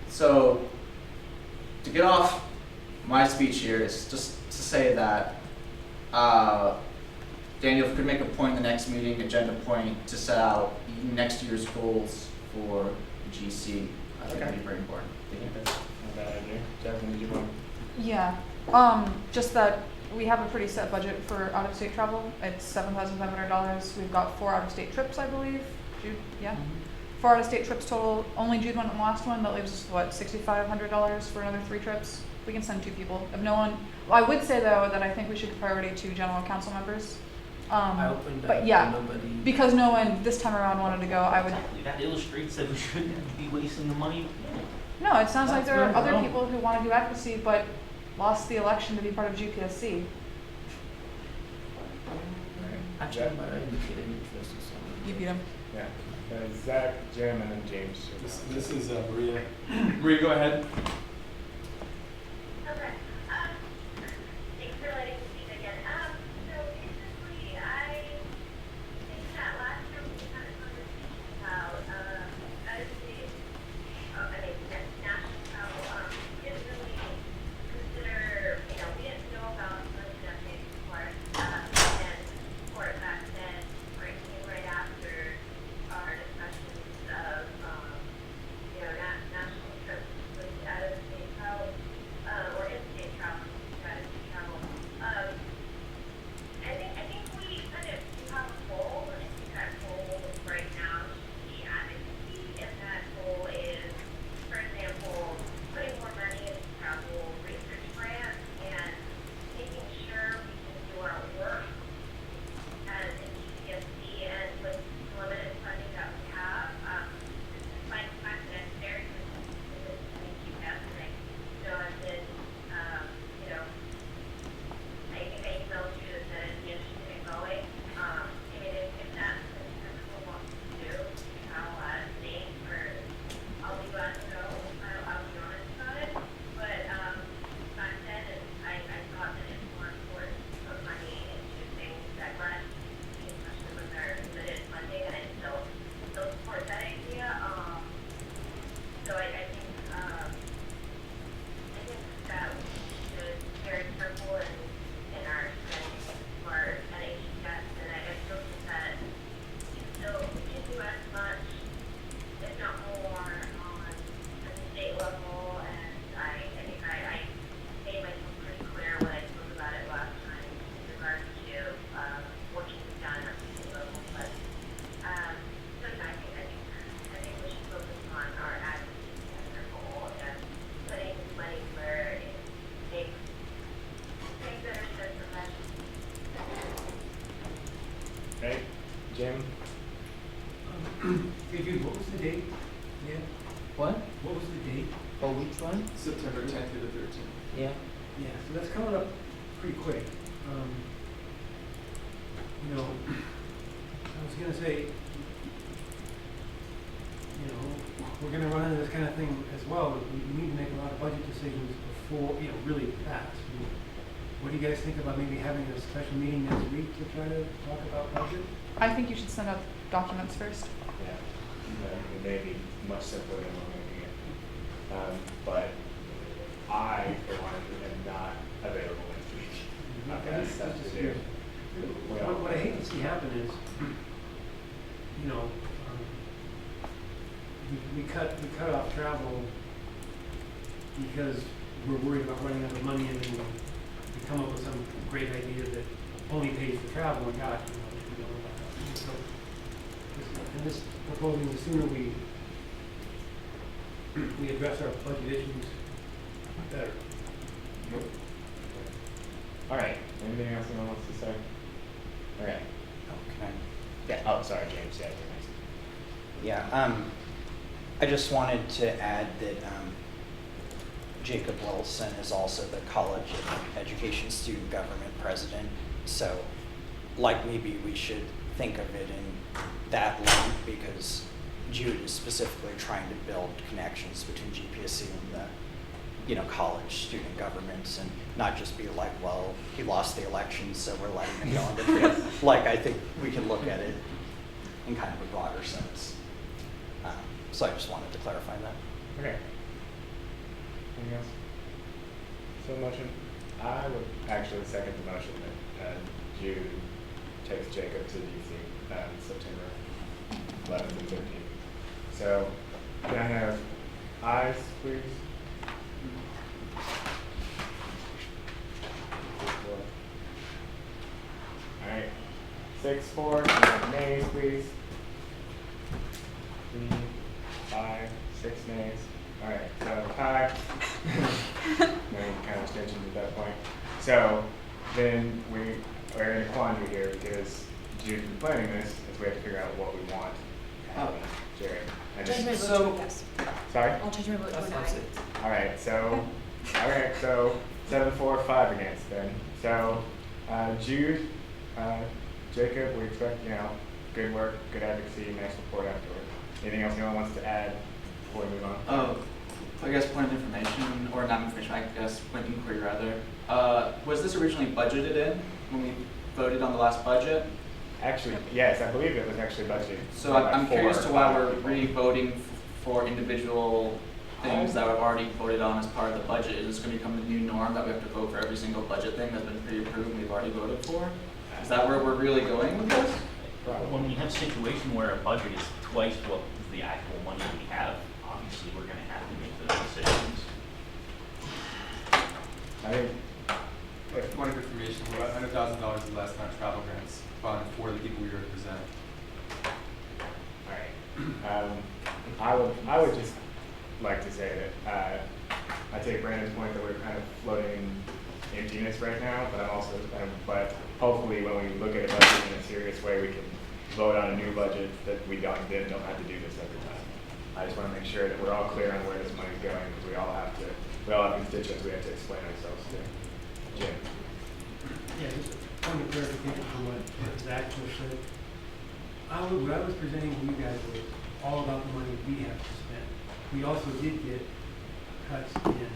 So, to get off my speech here is just to say that Daniel, if you could make a point in the next meeting, agenda point, to set out next year's goals for GC, I think that'd be very important. I think that's not a bad idea. Jasmine, did you want? Yeah, just that we have a pretty set budget for out-of-state travel. It's $7,500. We've got 4 out-of-state trips, I believe. Jude, yeah? 4 out-of-state trips total. Only Jude went on the last one. That leaves us, what, $6,500 for another 3 trips? We can send 2 people. If no one, well, I would say though that I think we should give priority to general council members. I opened that, But yeah, nobody. because no one this time around wanted to go, I would. Exactly. That illustrates that we shouldn't be wasting the money. No, it sounds like That's there are very other wrong. people who want to do advocacy but lost the election to be part of GPSC. Actually, Mara indicated interest in someone. You beat him. Yeah. Zach, Jim, and then James. This is Maria. Maria, go ahead. Okay. Thanks for letting me speak again. So basically, I think that last year we had a conversation about out-of-state, national travel. We didn't really consider, we didn't know about money that came before, and for it back then, or it came right after our discussions of, national trips with out-of-state travel, or in-state travel, out-of-state travel. I think we kind of do have a goal, and I think that goal right now should be advocacy, and that goal is, for example, putting more money into travel research grants and making sure we can do our work as in GPSC and with the limited funding that we have. Despite the fact that it's very consistent with GPS, and I know I've been, I think I emailed you that said it'd be interesting to get going. If that's something that people want to do, travel out of state, or I'll be glad to go. I'll be honest about it. But back then, I thought that it's more important to put money into things that grant, especially with their limited funding, and I still support that idea. So I think that we should be very careful in our spending for NHS, and I still think that we can do as much, if not more, on the state level, and I think I made myself pretty clear when I spoke about it last time in regards to what can be done at the state level, but so yeah, I think we should focus on our advocacy as our goal and putting money where it makes better sense of that. Right? Jim? Hey, Jude, what was the date? Yeah, What? what was the date? For which one? September 10th through the 13th. Yeah. Yeah, so that's coming up pretty quick. I was gonna say, kind of thing as well, we need to make a lot of budget decisions before, really fast. What do you guys think about maybe having a special meeting next week to try to talk about budget? I think you should send out documents first. Yeah, it may be much simpler than we're making it. But I, for one, am not available next week. I've got stuff to do. What I hate to see happen is, we cut off travel because we're worried about running out of money, and then we come up with some great idea that only pays for travel, and God, we don't know about that. So, and this proposing, the sooner we address our budget issues, the better. All right, anything else anyone wants to say? All right. Okay. Yeah, oh, sorry, James, yeah, you're next. Yeah, I just wanted to add that Jacob Wilson is also the College of Education Student Government President. So, like, maybe we should think of it in that light, because Jude is specifically trying to build connections between GPSC and the college student governments, and not just be like, well, he lost the election, so we're letting him go into prison. Like, I think we can look at it in kind of a broader sense. So I just wanted to clarify that. Okay. Anything else? So motion? I would actually second the motion that Jude takes Jacob to DC September 11th and 13th. So can I have ayes, please? All right. 6-4. Can I have nays, please? 3, 5, 6 nays. All right, so tie. No kind of extensions at that point. So then we are in a quandary here, because Jude's been planning this, is we have to figure out what we want. Jerry. And Change my this- vote to a yes. Sorry? I'll change my vote to a That's nine. it. All right, so 7-4, 5 against then. So Jude, Jacob, we expect, good work, good advocacy, nice report afterward. Anything else anyone wants to add before we move on? Oh, I guess point of information, or not information, I guess point of inquiry rather. Was this originally budgeted in when we voted on the last budget? Actually, yes, I believe it was actually budgeted. So for like I'm 4 curious or to why 5 we're people. re-voting for individual things that were already voted on as part of the budget. Is this going to become the new norm that we have to vote for every single budget thing that's been pre-approved and we've already voted for? Is that where we're really going with this? When we have a situation where a budget is twice what the actual money we have, obviously we're gonna have to make those decisions. I think, Point of information, we're about $100,000 the last time travel grants funded for the people we represent. all right. I would just like to say that I take Brandon's point that we're kind of floating in emptiness right now, but I'm also, but hopefully when we look at a budget in a serious way, we can vote on a new budget that we don't have to do this every time. I just want to make sure that we're all clear on where this money's going, because we all have constituents we have to explain ourselves to. Jim? Yeah, just a point of clarification from what Zach just said. What I was presenting to you guys was all about the money we have to spend. We also did get cuts in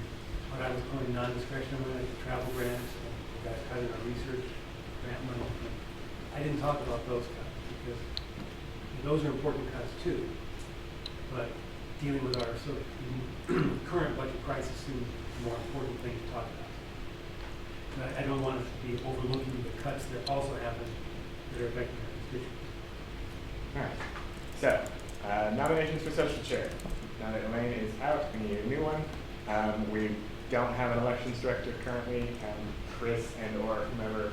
what I was calling non-discretionary, like travel grants, and we got cut in our research grant money. I didn't talk about those cuts, because those are important cuts too. But dealing with our current budget crisis seems a more important thing to talk about. But I don't want us to be overlooking the cuts that also happen that are affecting our constituents. All right. So, nominations for social chair. Now that Elaine is out, we need a new one. We don't have an elections director currently. Chris and/or whomever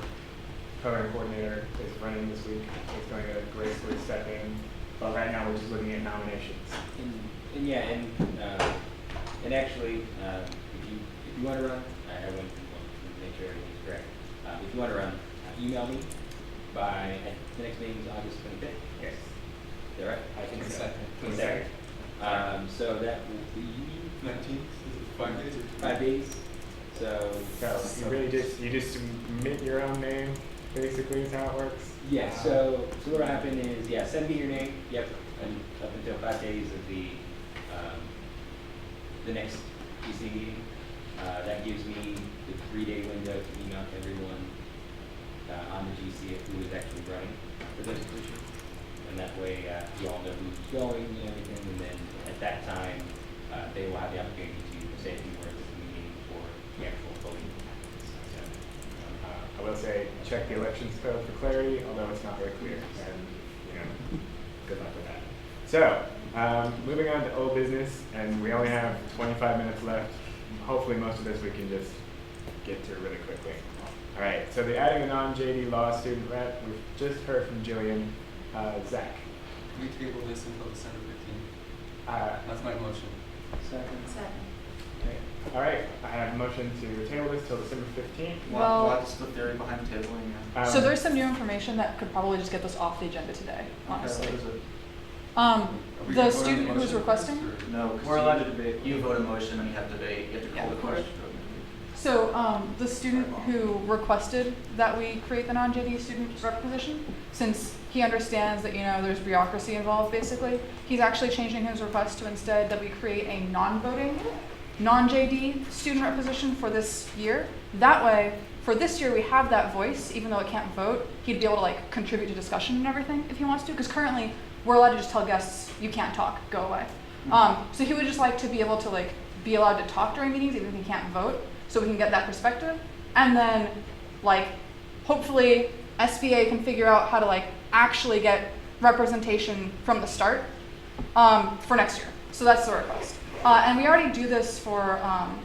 program coordinator is running this week is going to gracefully step in. But right now we're just looking at nominations. And actually, if you want to run, I want to make sure everything's correct. If you want to run, email me by the next meeting is August 25th. Yes. Is that right? I think so. 22nd. So that will be 19th, 5 days? 5 days. So you really just submit your own name, basically is how it works. yeah. So what'll happen is send me your name. Yep. And up until 5 days of the the next PC meeting. That gives me the 3-day window to email to everyone on the GC who is actually running for those positions. And that way you all know who's going and everything, and then at that time they will have the opportunity to say a few words at the meeting for the actual voting. So, I will say, check the elections code for clarity, although it's not very clear, and, good luck with that. So, moving on to old business, and we only have 25 minutes left. Hopefully most of this we can just get through really quickly. All right, so the adding a non-JD law student rep, we've just heard from Jillian. Zach. Can we table this until December 15th? That's my motion. Second. Okay. All right, I have a motion to table this till December 15th. Well- What's the theory behind tabling? So there's some new information that could probably just get this off the agenda today, honestly. What is it? Are we The gonna vote on student the who's motion requesting? first, or- No, 'cause We're allowed to debate. You vote a motion and you have debate, you have to call the question. So the student who requested that we create the non-JD student rep position, since he understands that there's bureaucracy involved basically, he's actually changing his request to instead that we create a non-voting, non-JD student rep position for this year. That way, for this year we have that voice, even though it can't vote, he'd be able to contribute to discussion and everything if he wants to, because currently we're allowed to just tell guests, you can't talk, go away. So he would just like to be able to be allowed to talk during meetings even if he can't vote, so we can get that perspective. And then hopefully SBA can figure out how to actually get representation from the start for next year. So that's the request. And we already do this for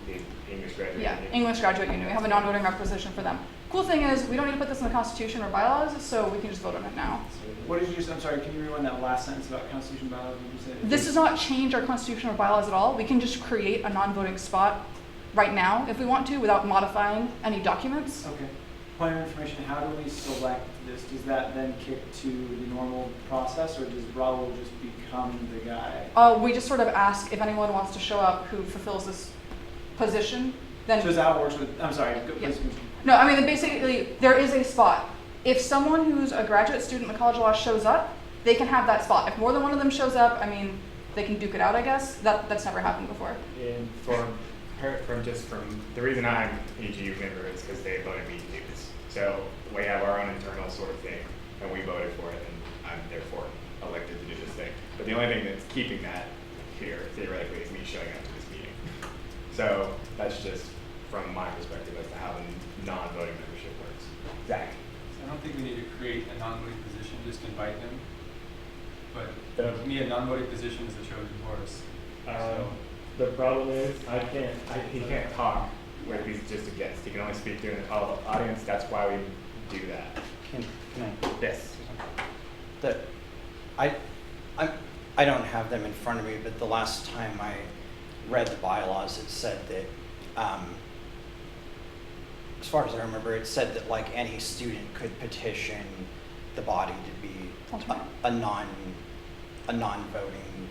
The English graduate. yeah, union. English graduate union. We have a non-voting representation for them. Cool thing is we don't need to put this in the Constitution or bylaws, so we can just vote on it now. What did you just, I'm sorry, can you rewind that last sentence about Constitution bylaws? What did you say? This does not change our Constitution or bylaws at all. We can just create a non-voting spot right now if we want to without modifying any documents. Okay. Point of information, how do we select this? Does that then kick to the normal process, or does Raul just become the guy? We just sort of ask if anyone wants to show up who fulfills this position. Then So is that how it works with, I'm sorry, go, Yeah. please continue. no, I mean basically there is a spot. If someone who's a graduate student in the College of Law shows up, they can have that spot. If more than one of them shows up, I mean, they can duke it out, I guess. That's never happened before. And from the reason I'm EGU member is because they voted me to do this. So we have our own internal sort of thing, and we voted for it, and I'm therefore elected to do this thing. But the only thing that's keeping that here, theoretically, is me showing up to this meeting. So that's just from my perspective as to how the non-voting membership works. Zach? So I don't think we need to create a non-voting position, just invite him. But The- to me, a non-voting position is a Trojan horse. The problem is, he can't talk if he's just a guest. He can only speak to an audience. That's why we do that. Can I? Yes. I don't have them in front of me, but the last time I read the bylaws, it said that, as far as I remember, it said that any student could petition the body to be a non-voting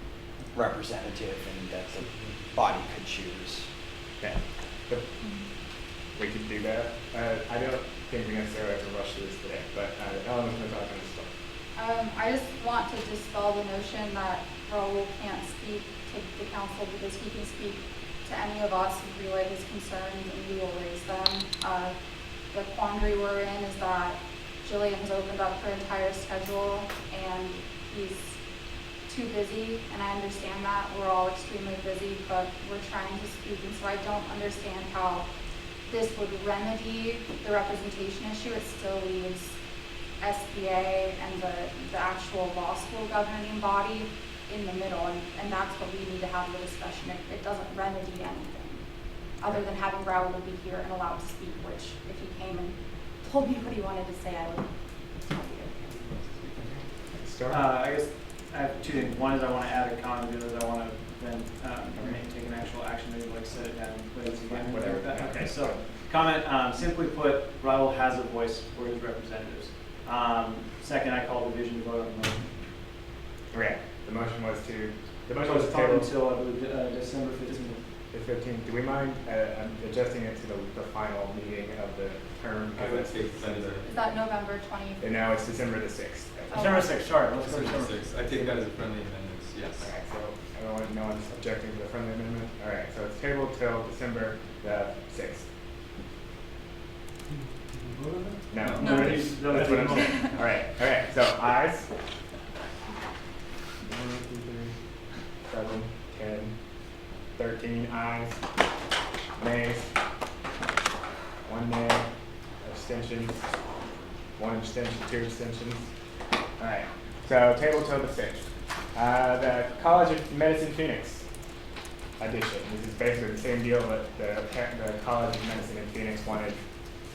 representative, and that the body could choose. Okay. But we could do that. I don't think we necessarily have to rush through this today, but Ellen was going to talk on this one. I just want to dispel the notion that Raul can't speak to the council because he can speak to any of us and relay his concerns and we will raise them. The quandary we're in is that Jillian has opened up her entire schedule and he's too busy, and I understand that. We're all extremely busy, but we're trying to speak, and so I don't understand how this would remedy the representation issue. It still leaves SBA and the actual law school governing body in the middle, and that's what we need to have the discussion. It doesn't remedy anything, other than having Raul be here and allowed to speak, which if he came and told me what he wanted to say, I would tell you. I guess I have two things. One is I want to add a comment, the other is I want to then take an actual action, maybe set it down, please, again. Whatever. Okay, so comment, simply put, Raul has a voice for his representatives. Second, I call the division to vote on the motion. Okay. The motion was to Postpone table until, I believe, December 15th. the 15th. Do we mind adjusting it to the final meeting of the term? I would say that is Is that November 20th? And now it's December the 6th. December 6th, sorry, let's go to December 6th. I take that as a friendly amendment. yes. All right, so everyone, no one's objecting to the friendly amendment? All right, so it's tabled till December the 6th. Did we vote on that? No, No, that's it's- that's what I'm saying. All right, so ayes. 1, 2, 3, 7, 10, 13 ayes. Nays. 1 nay. Abstentions. 1 abstention, 2 abstentions. All right, so table till the 6th. The College of Medicine Phoenix addition. This is basically the same deal that the College of Medicine in Phoenix wanted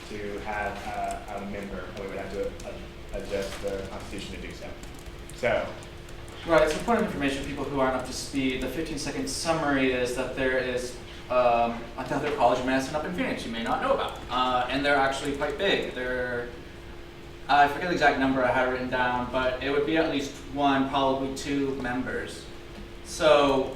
to have a member, and we would have to adjust the Constitution to do so. So, Right, so point of information for people who aren't up to speed, the 15-second summary is that there is another College of Medicine up in Phoenix you may not know about. And they're actually quite big. They're, I forget the exact number I had written down, but it would be at least 1, probably 2 members. So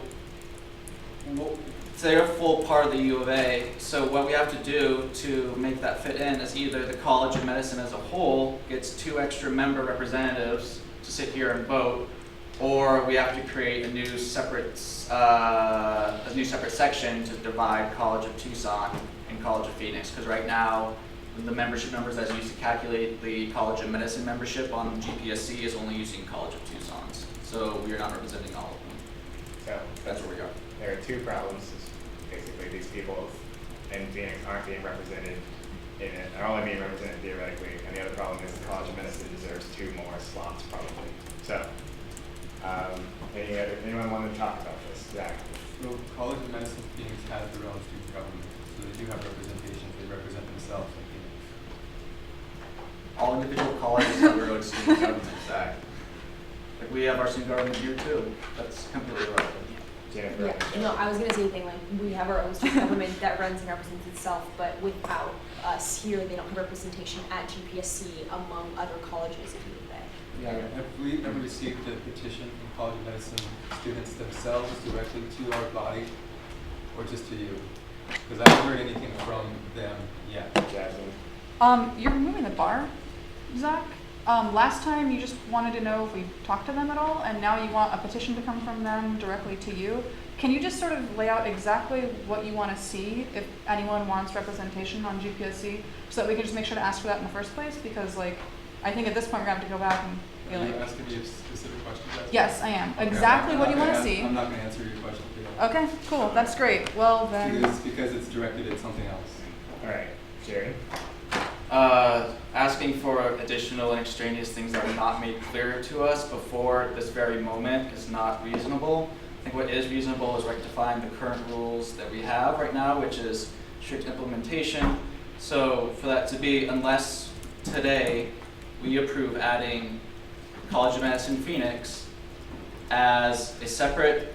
they're a full part of the U of A. So what we have to do to make that fit in is either the College of Medicine as a whole gets 2 extra member representatives to sit here and vote, or we have to create a new separate section to divide College of Tucson and College of Phoenix. Because right now, the membership numbers that's used to calculate the College of Medicine membership on GPSC is only using College of Tucson's. So we are not representing all of them. so That's where we are. there are 2 problems. Basically, these people in Phoenix aren't being represented in it, are only being represented theoretically, and the other problem is the College of Medicine deserves 2 more slots probably. So, anyone want to talk about this? Zach? So College of Medicine Phoenix has their own student government, so they do have representation. They represent themselves in Phoenix. All individual colleges have their own student government. Like we have our student government here too. That's completely irrelevant. Jennifer? Yeah, no, I was gonna say the thing, like, we have our own student government that runs and represents itself, but without us here, they don't have representation at GPSC among other colleges of U of A. Yeah, have we ever received a petition from College of Medicine students themselves directly to our body, or just to you? Because I haven't heard anything from them yet. Jasmine? You're removing the bar, Zach. Last time you just wanted to know if we talked to them at all, and now you want a petition to come from them directly to you. Can you just sort of lay out exactly what you want to see if anyone wants representation on GPSC, so that we can just make sure to ask for that in the first place? Because like, I think at this point we're going to have to go back and be Are you like, asking me a specific question? Jasmine? yes, I am. Okay, Exactly I'm what not do you want gonna to ans- see? I'm not going to answer your question today. Okay, cool. That's great. Well then. Because it's directed at something else. All right, Jerry? Asking for additional and extraneous things that were not made clear to us before this very moment is not reasonable. I think what is reasonable is rectifying the current rules that we have right now, which is strict implementation. So for that to be, unless today we approve adding College of Medicine Phoenix as a separate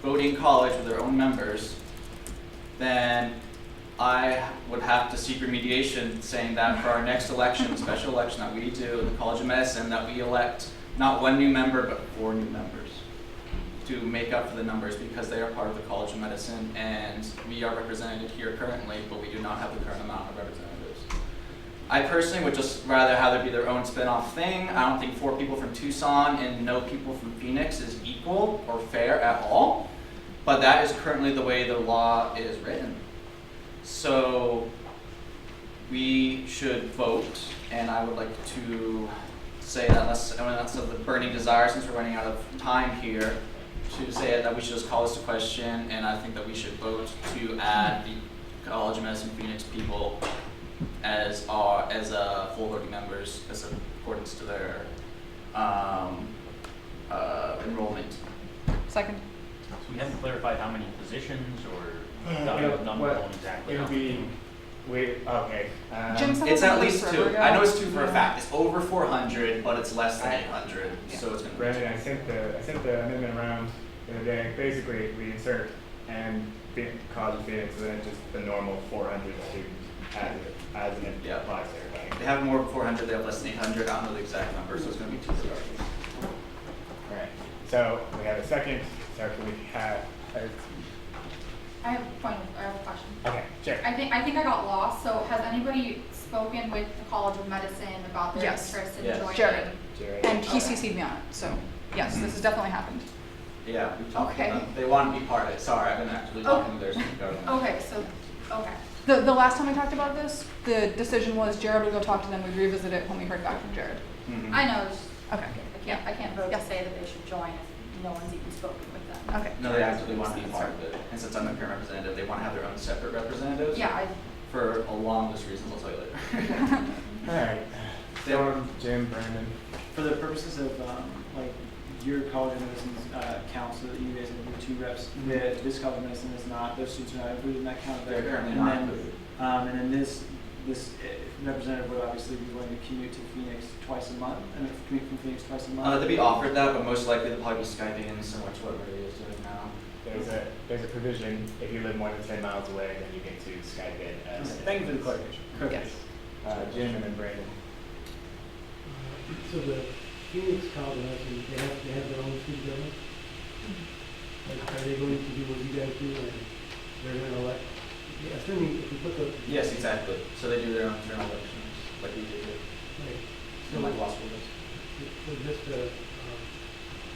voting college with their own members, then I would have to seek remediation saying that for our next election, special election that we do in the College of Medicine, that we elect not 1 new member, but 4 new members to make up for the numbers, because they are part of the College of Medicine and we are represented here currently, but we do not have the current amount of representatives. I personally would just rather have there be their own spin-off thing. I don't think 4 people from Tucson and no people from Phoenix is equal or fair at all, but that is currently the way the law is written. So we should vote, and I would like to say that unless anyone else has a burning desire, since we're running out of time here, to say that we should just call this a question, and I think that we should vote to add the College of Medicine Phoenix people as full voting members as accordance to their enrollment. Second. So we haven't clarified how many positions or It'll- number what- on exactly. It'll be, okay. Jim, some It's of at them least were 2. forever ago. I know it's 2 for a Yeah. fact. It's over 400, but it's less than 800. Yeah. So it's going to be. Brandon, I sent the amendment around the other day. Basically, we insert and College of Phoenix, and then just the normal 400 students as it Yeah. applies to everybody. They have more than 400. They have less than 800. I don't know the exact number, so it's going to be 2 regardless. All right. So we have a second. So can we have? I have a question. Okay, sure. I think I got lost, so has anybody spoken with the College of Medicine about their Yes. interest in Yes. joining? Jared. Jerry. And he Okay. CC'd me on it, so yes, this has definitely happened. Yeah, we talked to Okay. them. They want to be part of it. Sorry, I've been actually talking to their student government. Okay, so, okay. The last time we talked about this, the decision was Jared would go talk to them, we'd revisit it when we heard back from Jared. Mhm. I know, it's- Okay. I can't vote to say that they should join if no one's even spoken with them. Okay. No, they absolutely want to be part of it. And since I'm the current representative, they want to have their own separate representatives. Yeah, For a long list of reasons I'll tell you later. All right. Dylan, Jim, Brandon. For the purposes of like your college of medicine's count, so that you guys have your 2 reps, this college of medicine is not; those students are not included in that count. They're currently and not then, included. And then this representative would obviously be willing to commute to Phoenix twice a month, and commute from Phoenix twice a month. They'll be offered that, but most likely they'll probably be Skyping in similar to what Ray is doing now. There's a provision, if you live more than 10 miles away, then you get to Skype in as. Thank you for the clarification. Yes. Jim and then Brandon. So the Phoenix College of Medicine, they have their own student government? Like, are they going to do what you guys do, and they're going to elect? Yeah, assuming if you put the. Yes, exactly. So they do their own internal elections, like we do. Right. So like law school does. So just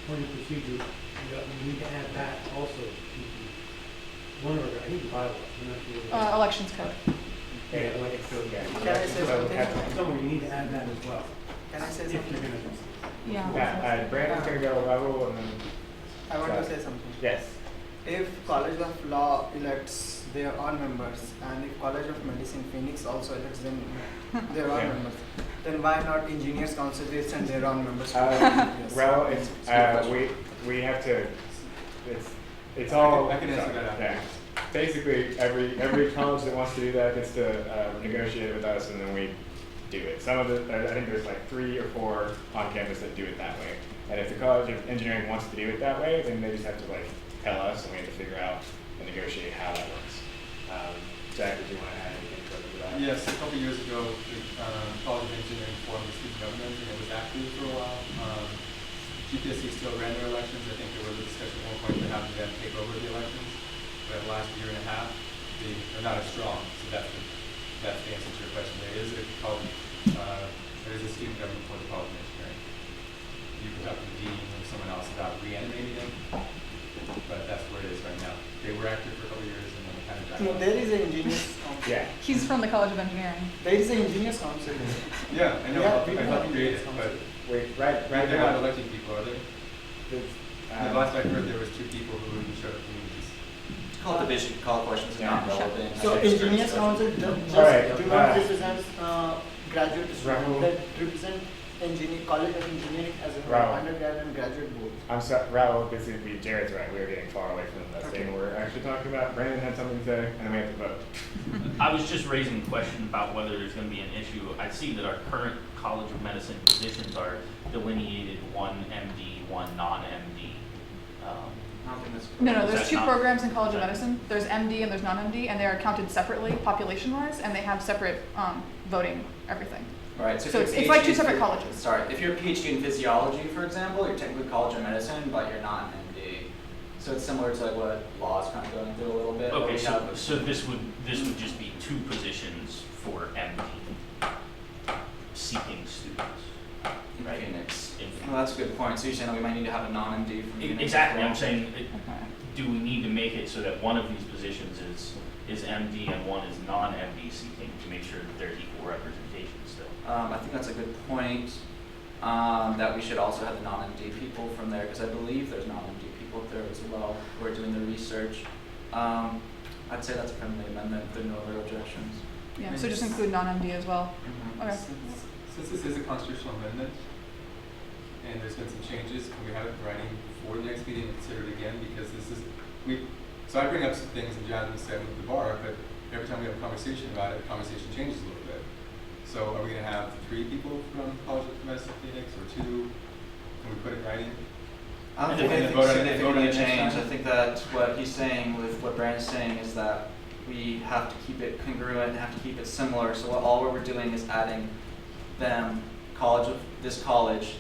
point of procedure, you need to add that also to one of our, I think the bylaws, I'm not sure. Elections code. Yeah, like it's still, yeah. Can I say something? Somewhere you need to add that as well. Can I say If something? you're gonna. Yeah. Yeah, Brandon's gonna go Raul and then. I want to say something. Yes. If College of Law elects their own members, and if College of Medicine Phoenix also elects them their own Yeah. members, then why not Engineers Council they send their own members? to yes. Well, it's, we have to, it's all. I can answer that after. Yeah. Basically, every college that wants to do that gets to negotiate with us, and then we do it. Some of it, I think there's like 3 or 4 on campus that do it that way. And if the College of Engineering wants to do it that way, then they just have to like tell us, and we have to figure out and negotiate how that works. Jack, did you want to add anything further to that? Yes, a couple years ago, the College of Engineering formed the student government, and it was active for a while. GPSC still ran their elections. I think there was a discussion at one point to have them take over the elections. But the last year and a half, they're not as strong. So that's the answer to your question. There is a college, there is a student government for the College of Engineering. You can talk to the dean or someone else about reanimating them, but that's where it is right now. They were active for a couple of years and then they kind of died. No, there is an Engineers Council. Yeah. He's from the College of Engineering. There is an Engineers Council. Yeah, I know. Yeah, I we helped have create it, Engineers but Wait, right they're now. not electing people, are they? The last I heard, there was 2 people who wouldn't show up to meetings. Call it division, call it questions Yeah. not relevant. So I think it's Engineers discussion. Council just Alright, do not represent graduate Rahul. students, that represent College of Engineering as a Rahul. undergrad and graduate board. I'm sorry, Raul, Jared's right. We were getting far away from the thing we're actually talking about. Brandon had something to say, and then we have to vote. I was just raising a question about whether there's going to be an issue. I see that our current College of Medicine positions are delineated 1 MD, 1 non-MD. I don't think that's. No, Is there's that 2 not- programs in College of Okay. Medicine. There's MD and there's non-MD, and they are counted separately, population-wise, and they have separate voting, everything. Right, So if you're it's like 2 PhD separate colleges. Sorry, if you're a PhD in physiology, for example, you're technically College of Medicine, but you're not an MD. So it's similar to like what law is kind of going through a little bit. where Okay, we so, have- so this would just be 2 positions for MD seeking students, in right? Phoenix. In- Well, that's a good point. So you're saying that we might need to have a non-MD from Phoenix? as Exactly, well? I'm saying, Okay. do we need to make it so that one of these positions is MD and one is non-MD seeking to make sure that there's equal representation still? I think that's a good point, that we should also have the non-MD people from there, because I believe there's non-MD people there as well who are doing the research. I'd say that's a friendly amendment, if there are no other objections. Yeah, so just include non-MD as well. Okay. Since this is a constitutional amendment, and there's been some changes, can we have it in writing before the next meeting and consider it again? Because this is, so I bring up some things and Jonathan said with the bar, but every time we have a conversation about it, the conversation changes a little bit. So are we gonna have 3 people from College of Medicine Phoenix, or 2? Can we put it in writing? I don't And think then anything vote on it- significant vote on it will next change. time? I think that what he's saying with what Brandon's saying is that we have to keep it congruent and have to keep it similar. So all we're doing is adding them, this college,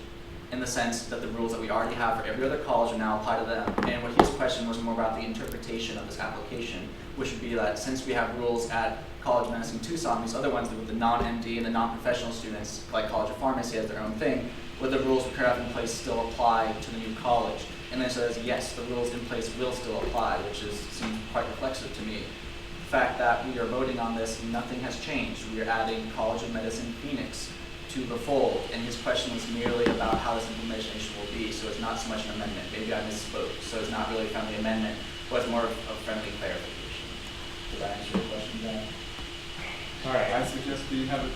in the sense that the rules that we already have for every other college are now apply to them. And what his question was more about the interpretation of this application, which would be that since we have rules at College of Medicine Tucson, these other ones with the non-MD and the non-professional students, like College of Pharmacy has their own thing, would the rules we currently have in place still apply to the new college? and then it says, yes, the rules in place will still apply, which seems quite reflexive to me. The fact that we are voting on this, nothing has changed. We are adding College of Medicine Phoenix to the fold, and his question was merely about how this implementation will be, so it's not so much an amendment. Maybe I misspoke, so it's not really a friendly amendment, but it's more of a friendly clarification. Does that answer your question, Ben? All right. I suggest we have a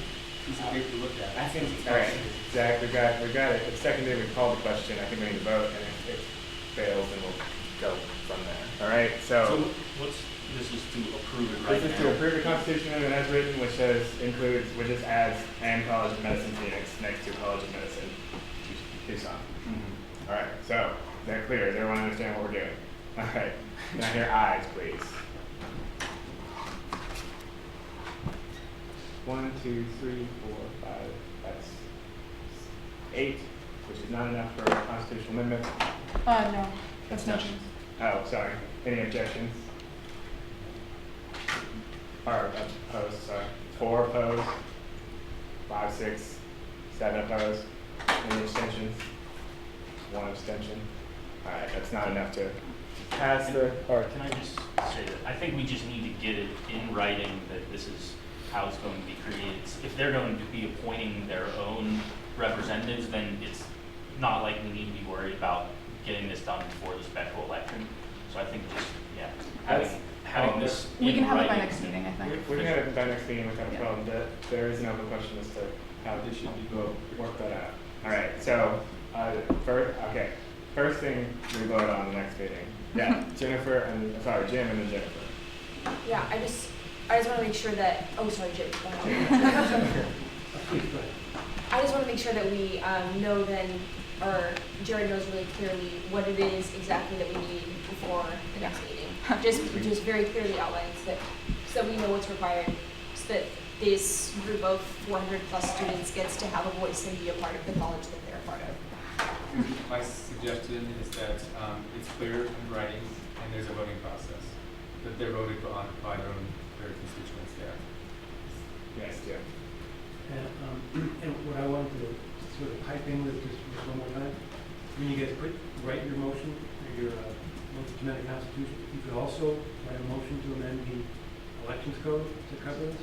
piece of paper to look at. I think, all right, Zach, we got it. It's seconded, we called the question. I think we need to vote, and if it fails, then we'll go from there. All right, So this is to approve it right now? This is to approve the Constitution amendment as written, which just adds and College of Medicine Phoenix next to College of Medicine Tucson. All right, so is that clear? Does everyone understand what we're doing? All right, can I hear ayes, please? 1, 2, 3, 4, 5. That's 8, which is not enough for a constitutional amendment. No, abstentions. Oh, sorry. Any objections? Or opposed, sorry. 4 opposed. 5, 6, 7 opposed. Any abstentions? 1 abstention. All right, that's not enough to pass the. Or can I just say that I think we just need to get it in writing that this is how it's going to be created. If they're going to be appointing their own representatives, then it's not like we need to be worried about getting this done before the special election. So I think just, having this We in can have it by writing. next meeting, I think. We can have it by next meeting without a problem. There is an open question as to how It should be we'll work that out. All right, so, first thing we vote on the next meeting. Yeah, Jim and then Jennifer. Yeah, I just want to make sure that, oh, sorry, Jim. I just want to make sure that we know then, or Jared knows really clearly what it is exactly that we need before the next meeting. Just very clearly outlines that, so we know what's required, so that this group of 400 plus students gets to have a voice and be a part of the college that they're a part of. My suggestion is that it's clear in writing and there's a voting process, that they're voted on by their constituents there. Yes, Jim. And what I wanted to sort of pipe in with just one more time, when you guys write your motion, or your motion to amend the Constitution, you could also write a motion to amend the elections code to cover this.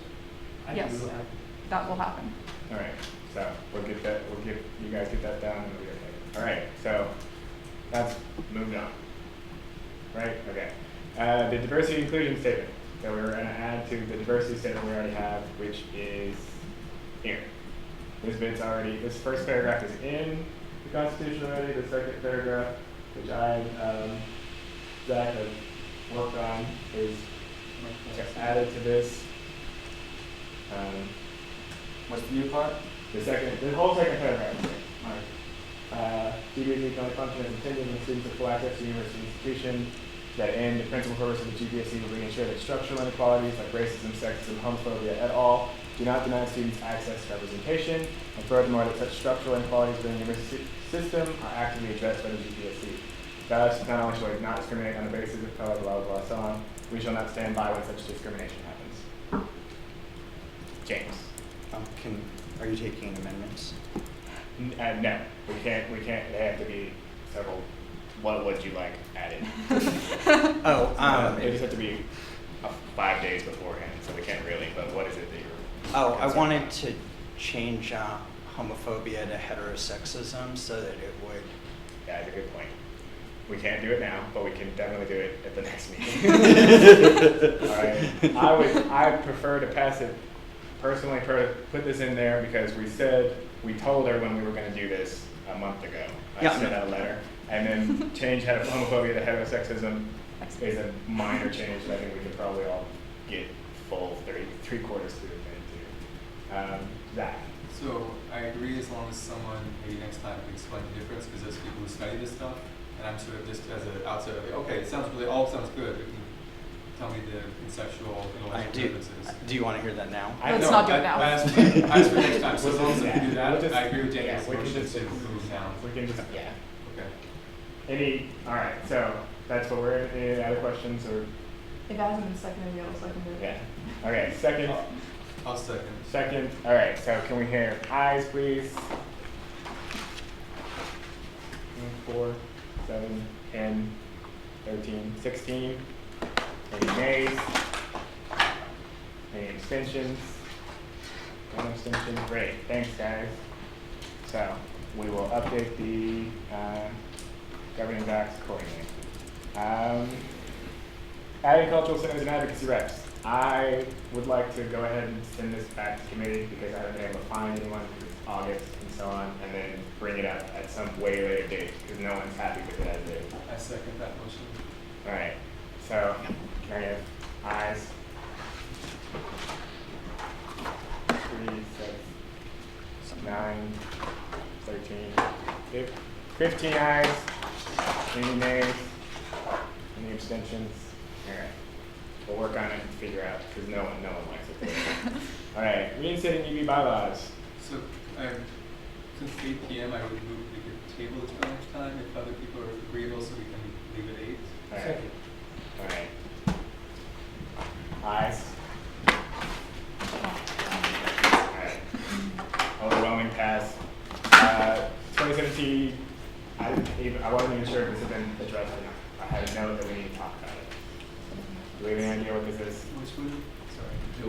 I think Yes. it will happen. That will happen. All right, so we'll get you guys get that down and it'll be okay. All right, so that's moved on. Right, okay. The diversity inclusion statement that we're gonna add to the diversity statement we already have, which is here. This first paragraph is in the Constitution already. The second paragraph, which Zach has worked on, is added to this. What's the new part? The whole second paragraph is here. GBSE can only function as intended when students have full access to the university institution. To that end, the principal purpose of the GBSE will be to ensure that structural inequalities like racism, sexism, homophobia et al. Do not deny students access to representation, and furthermore, that such structural inequalities within the university system are actively addressed by the GBSE. Thus, not only shall we not discriminate on the basis of color, blah, blah, blah, so on, we shall not stand by when such discrimination happens. James. Are you taking amendments? No, we can't, they have to be several, what would you like added? They just have to be 5 days beforehand, so we can't really, but what is it that you're? I wanted to change homophobia to heterosexism so that it would. Yeah, that's a good point. We can't do it now, but we can definitely do it at the next meeting. All right, I prefer to pass it, personally put this in there because we told everyone we were gonna do this a month ago. I sent out a letter, and then change homophobia to heterosexism is a minor change that I think we could probably all get full 3/4 through the thing too. Zach. So I agree as long as someone maybe next time can explain the difference, because there's people who study this stuff, and I'm sort of just as an outsider, like, okay, it sounds good. You can tell me the conceptual, intellectual differences. Do you want to hear that now? Let's not do it now. I asked for next time, so as long as we can do that, I agree with Daniel's motion to move down. We can just, yeah. Okay. All right, so that's what we're in. Any other questions or? If it hasn't been seconded, you'll second it. Yeah. Okay, second. I'll second. Second. All right, so can we hear ayes, please? 4, 7, 10, 13, 16. Any nays? Any abstentions? One abstention. Great. Thanks, guys. So we will update the governing docs accordingly. Agricultural centers and advocacy reps. I would like to go ahead and send this back to committee because I haven't been able to find anyone because it's August and so on, and then bring it up at some way later date because no one's happy with it as it is. I second that motion. All right. So can I have ayes? 3, 6, 9, 13, 15 ayes. Any nays? Any abstentions? All right. We'll work on it and figure out because no one likes it. All right. Reinstating EB bylaws. So, since 8 p.m., I would move we could table it till next time if other people are agreeable, so we can leave at 8. All right. All right. Ayes. All right. Overwhelming pass. 2017. I wasn't even sure if this had been addressed or not. I had a note that we need to talk about it. Do we have any idea what this is? Which one?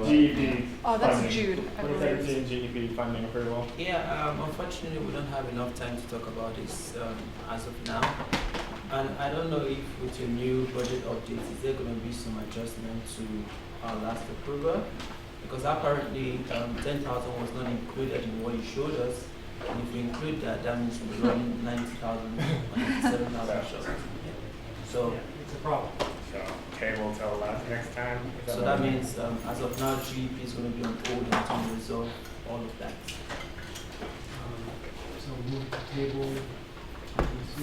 GEP. Oh, that's funding. Jude, I believe. 2017 GEP funding approval. Yeah, unfortunately, we don't have enough time to talk about this as of now. And I don't know if with your new budget update, is there going to be some adjustment to our last approval? Because apparently 10,000 was not included in what you showed us. And if you include that, that means we're running 90,000, 97,000 short. So It's a problem. So table till next time. Is So what that I mean? means, as of now, GEP is going to be on hold until we resolve all of that. So move to table, GPC.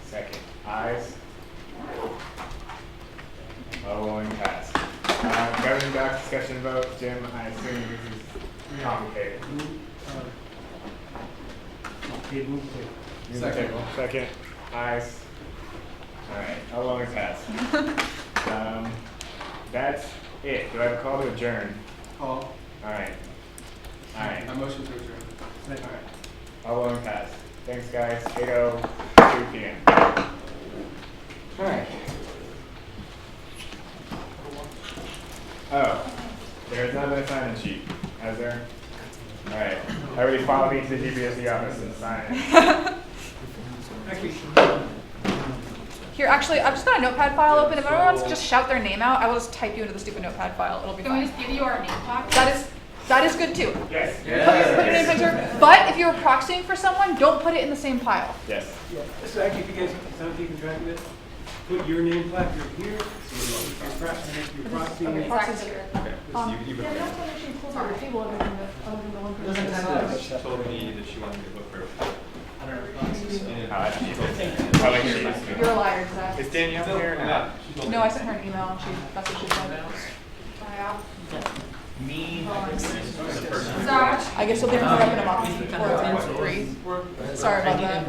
Second. Ayes. Overwhelming pass. Governing docs discussion vote. Jim, I assume this is complicated. Table. Move the table. Second. Ayes. All right. Overwhelming pass. That's it. Do I have a call to adjourn? Call. All right. All right. A motion to adjourn. All right. Overwhelming pass. Thanks, guys. 8:02 p.m. All right. Oh, there's not been a sign-in sheet, has there? All right. Everybody follow me to the GBSD office and sign in. Here, actually, I've just got a notepad file open. If everyone wants to just shout their name out, I will just type you into the stupid notepad file. It'll be Can we fine. just give you our name plaque? That is good too. Yes. Put your name picture. But if you're proxying for someone, don't put it in the same pile. Yes. Yeah, so actually, if you guys, sound keeping track of it, put your name plaque here, your proxy. Okay, proxy's here. Okay. You Yeah, that's why she pulls out your table, everything that, other than the one person. She told me that she wanted me to look for. You're a liar, Zach. Is Danielle here or not? No, I sent her an email and that's what she said. Me. Zach, I guess you'll be able to up in a month or 3. Sorry about that.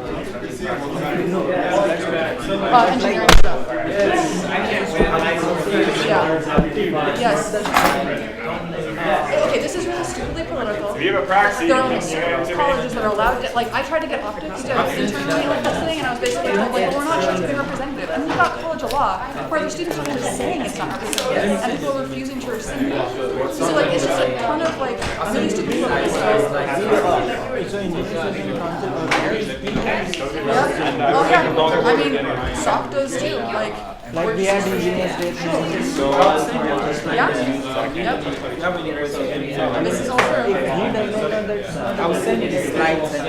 Engineering stuff. Yeah. Yes. Okay, this is really stupidly political. If you have a proxy, There are you only can hand it to me. colleges that are allowed to, like, I tried to get optics to internally like this thing, and I was basically told, like, well, we're not sure it's being representative. And we've got College of Law, where the students are just saying it's not representative, and people are refusing to rescind it. So, like, it's just a ton of, like, really stupid Oh, yeah. I mean, SOC does too, like we had engineers did. Yeah. Yep. This is all true. I'll send you the slides and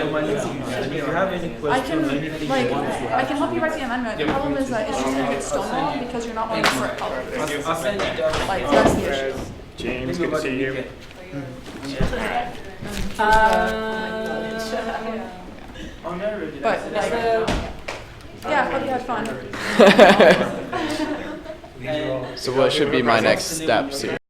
if you have any questions. I can help you write the amendment. The problem is that it's just gonna get stonewalled because you're not willing to sort help. I'll send you the. Like, that's the issue. James, good to see you. But like, yeah, hope you had fun. So what should be my next steps here?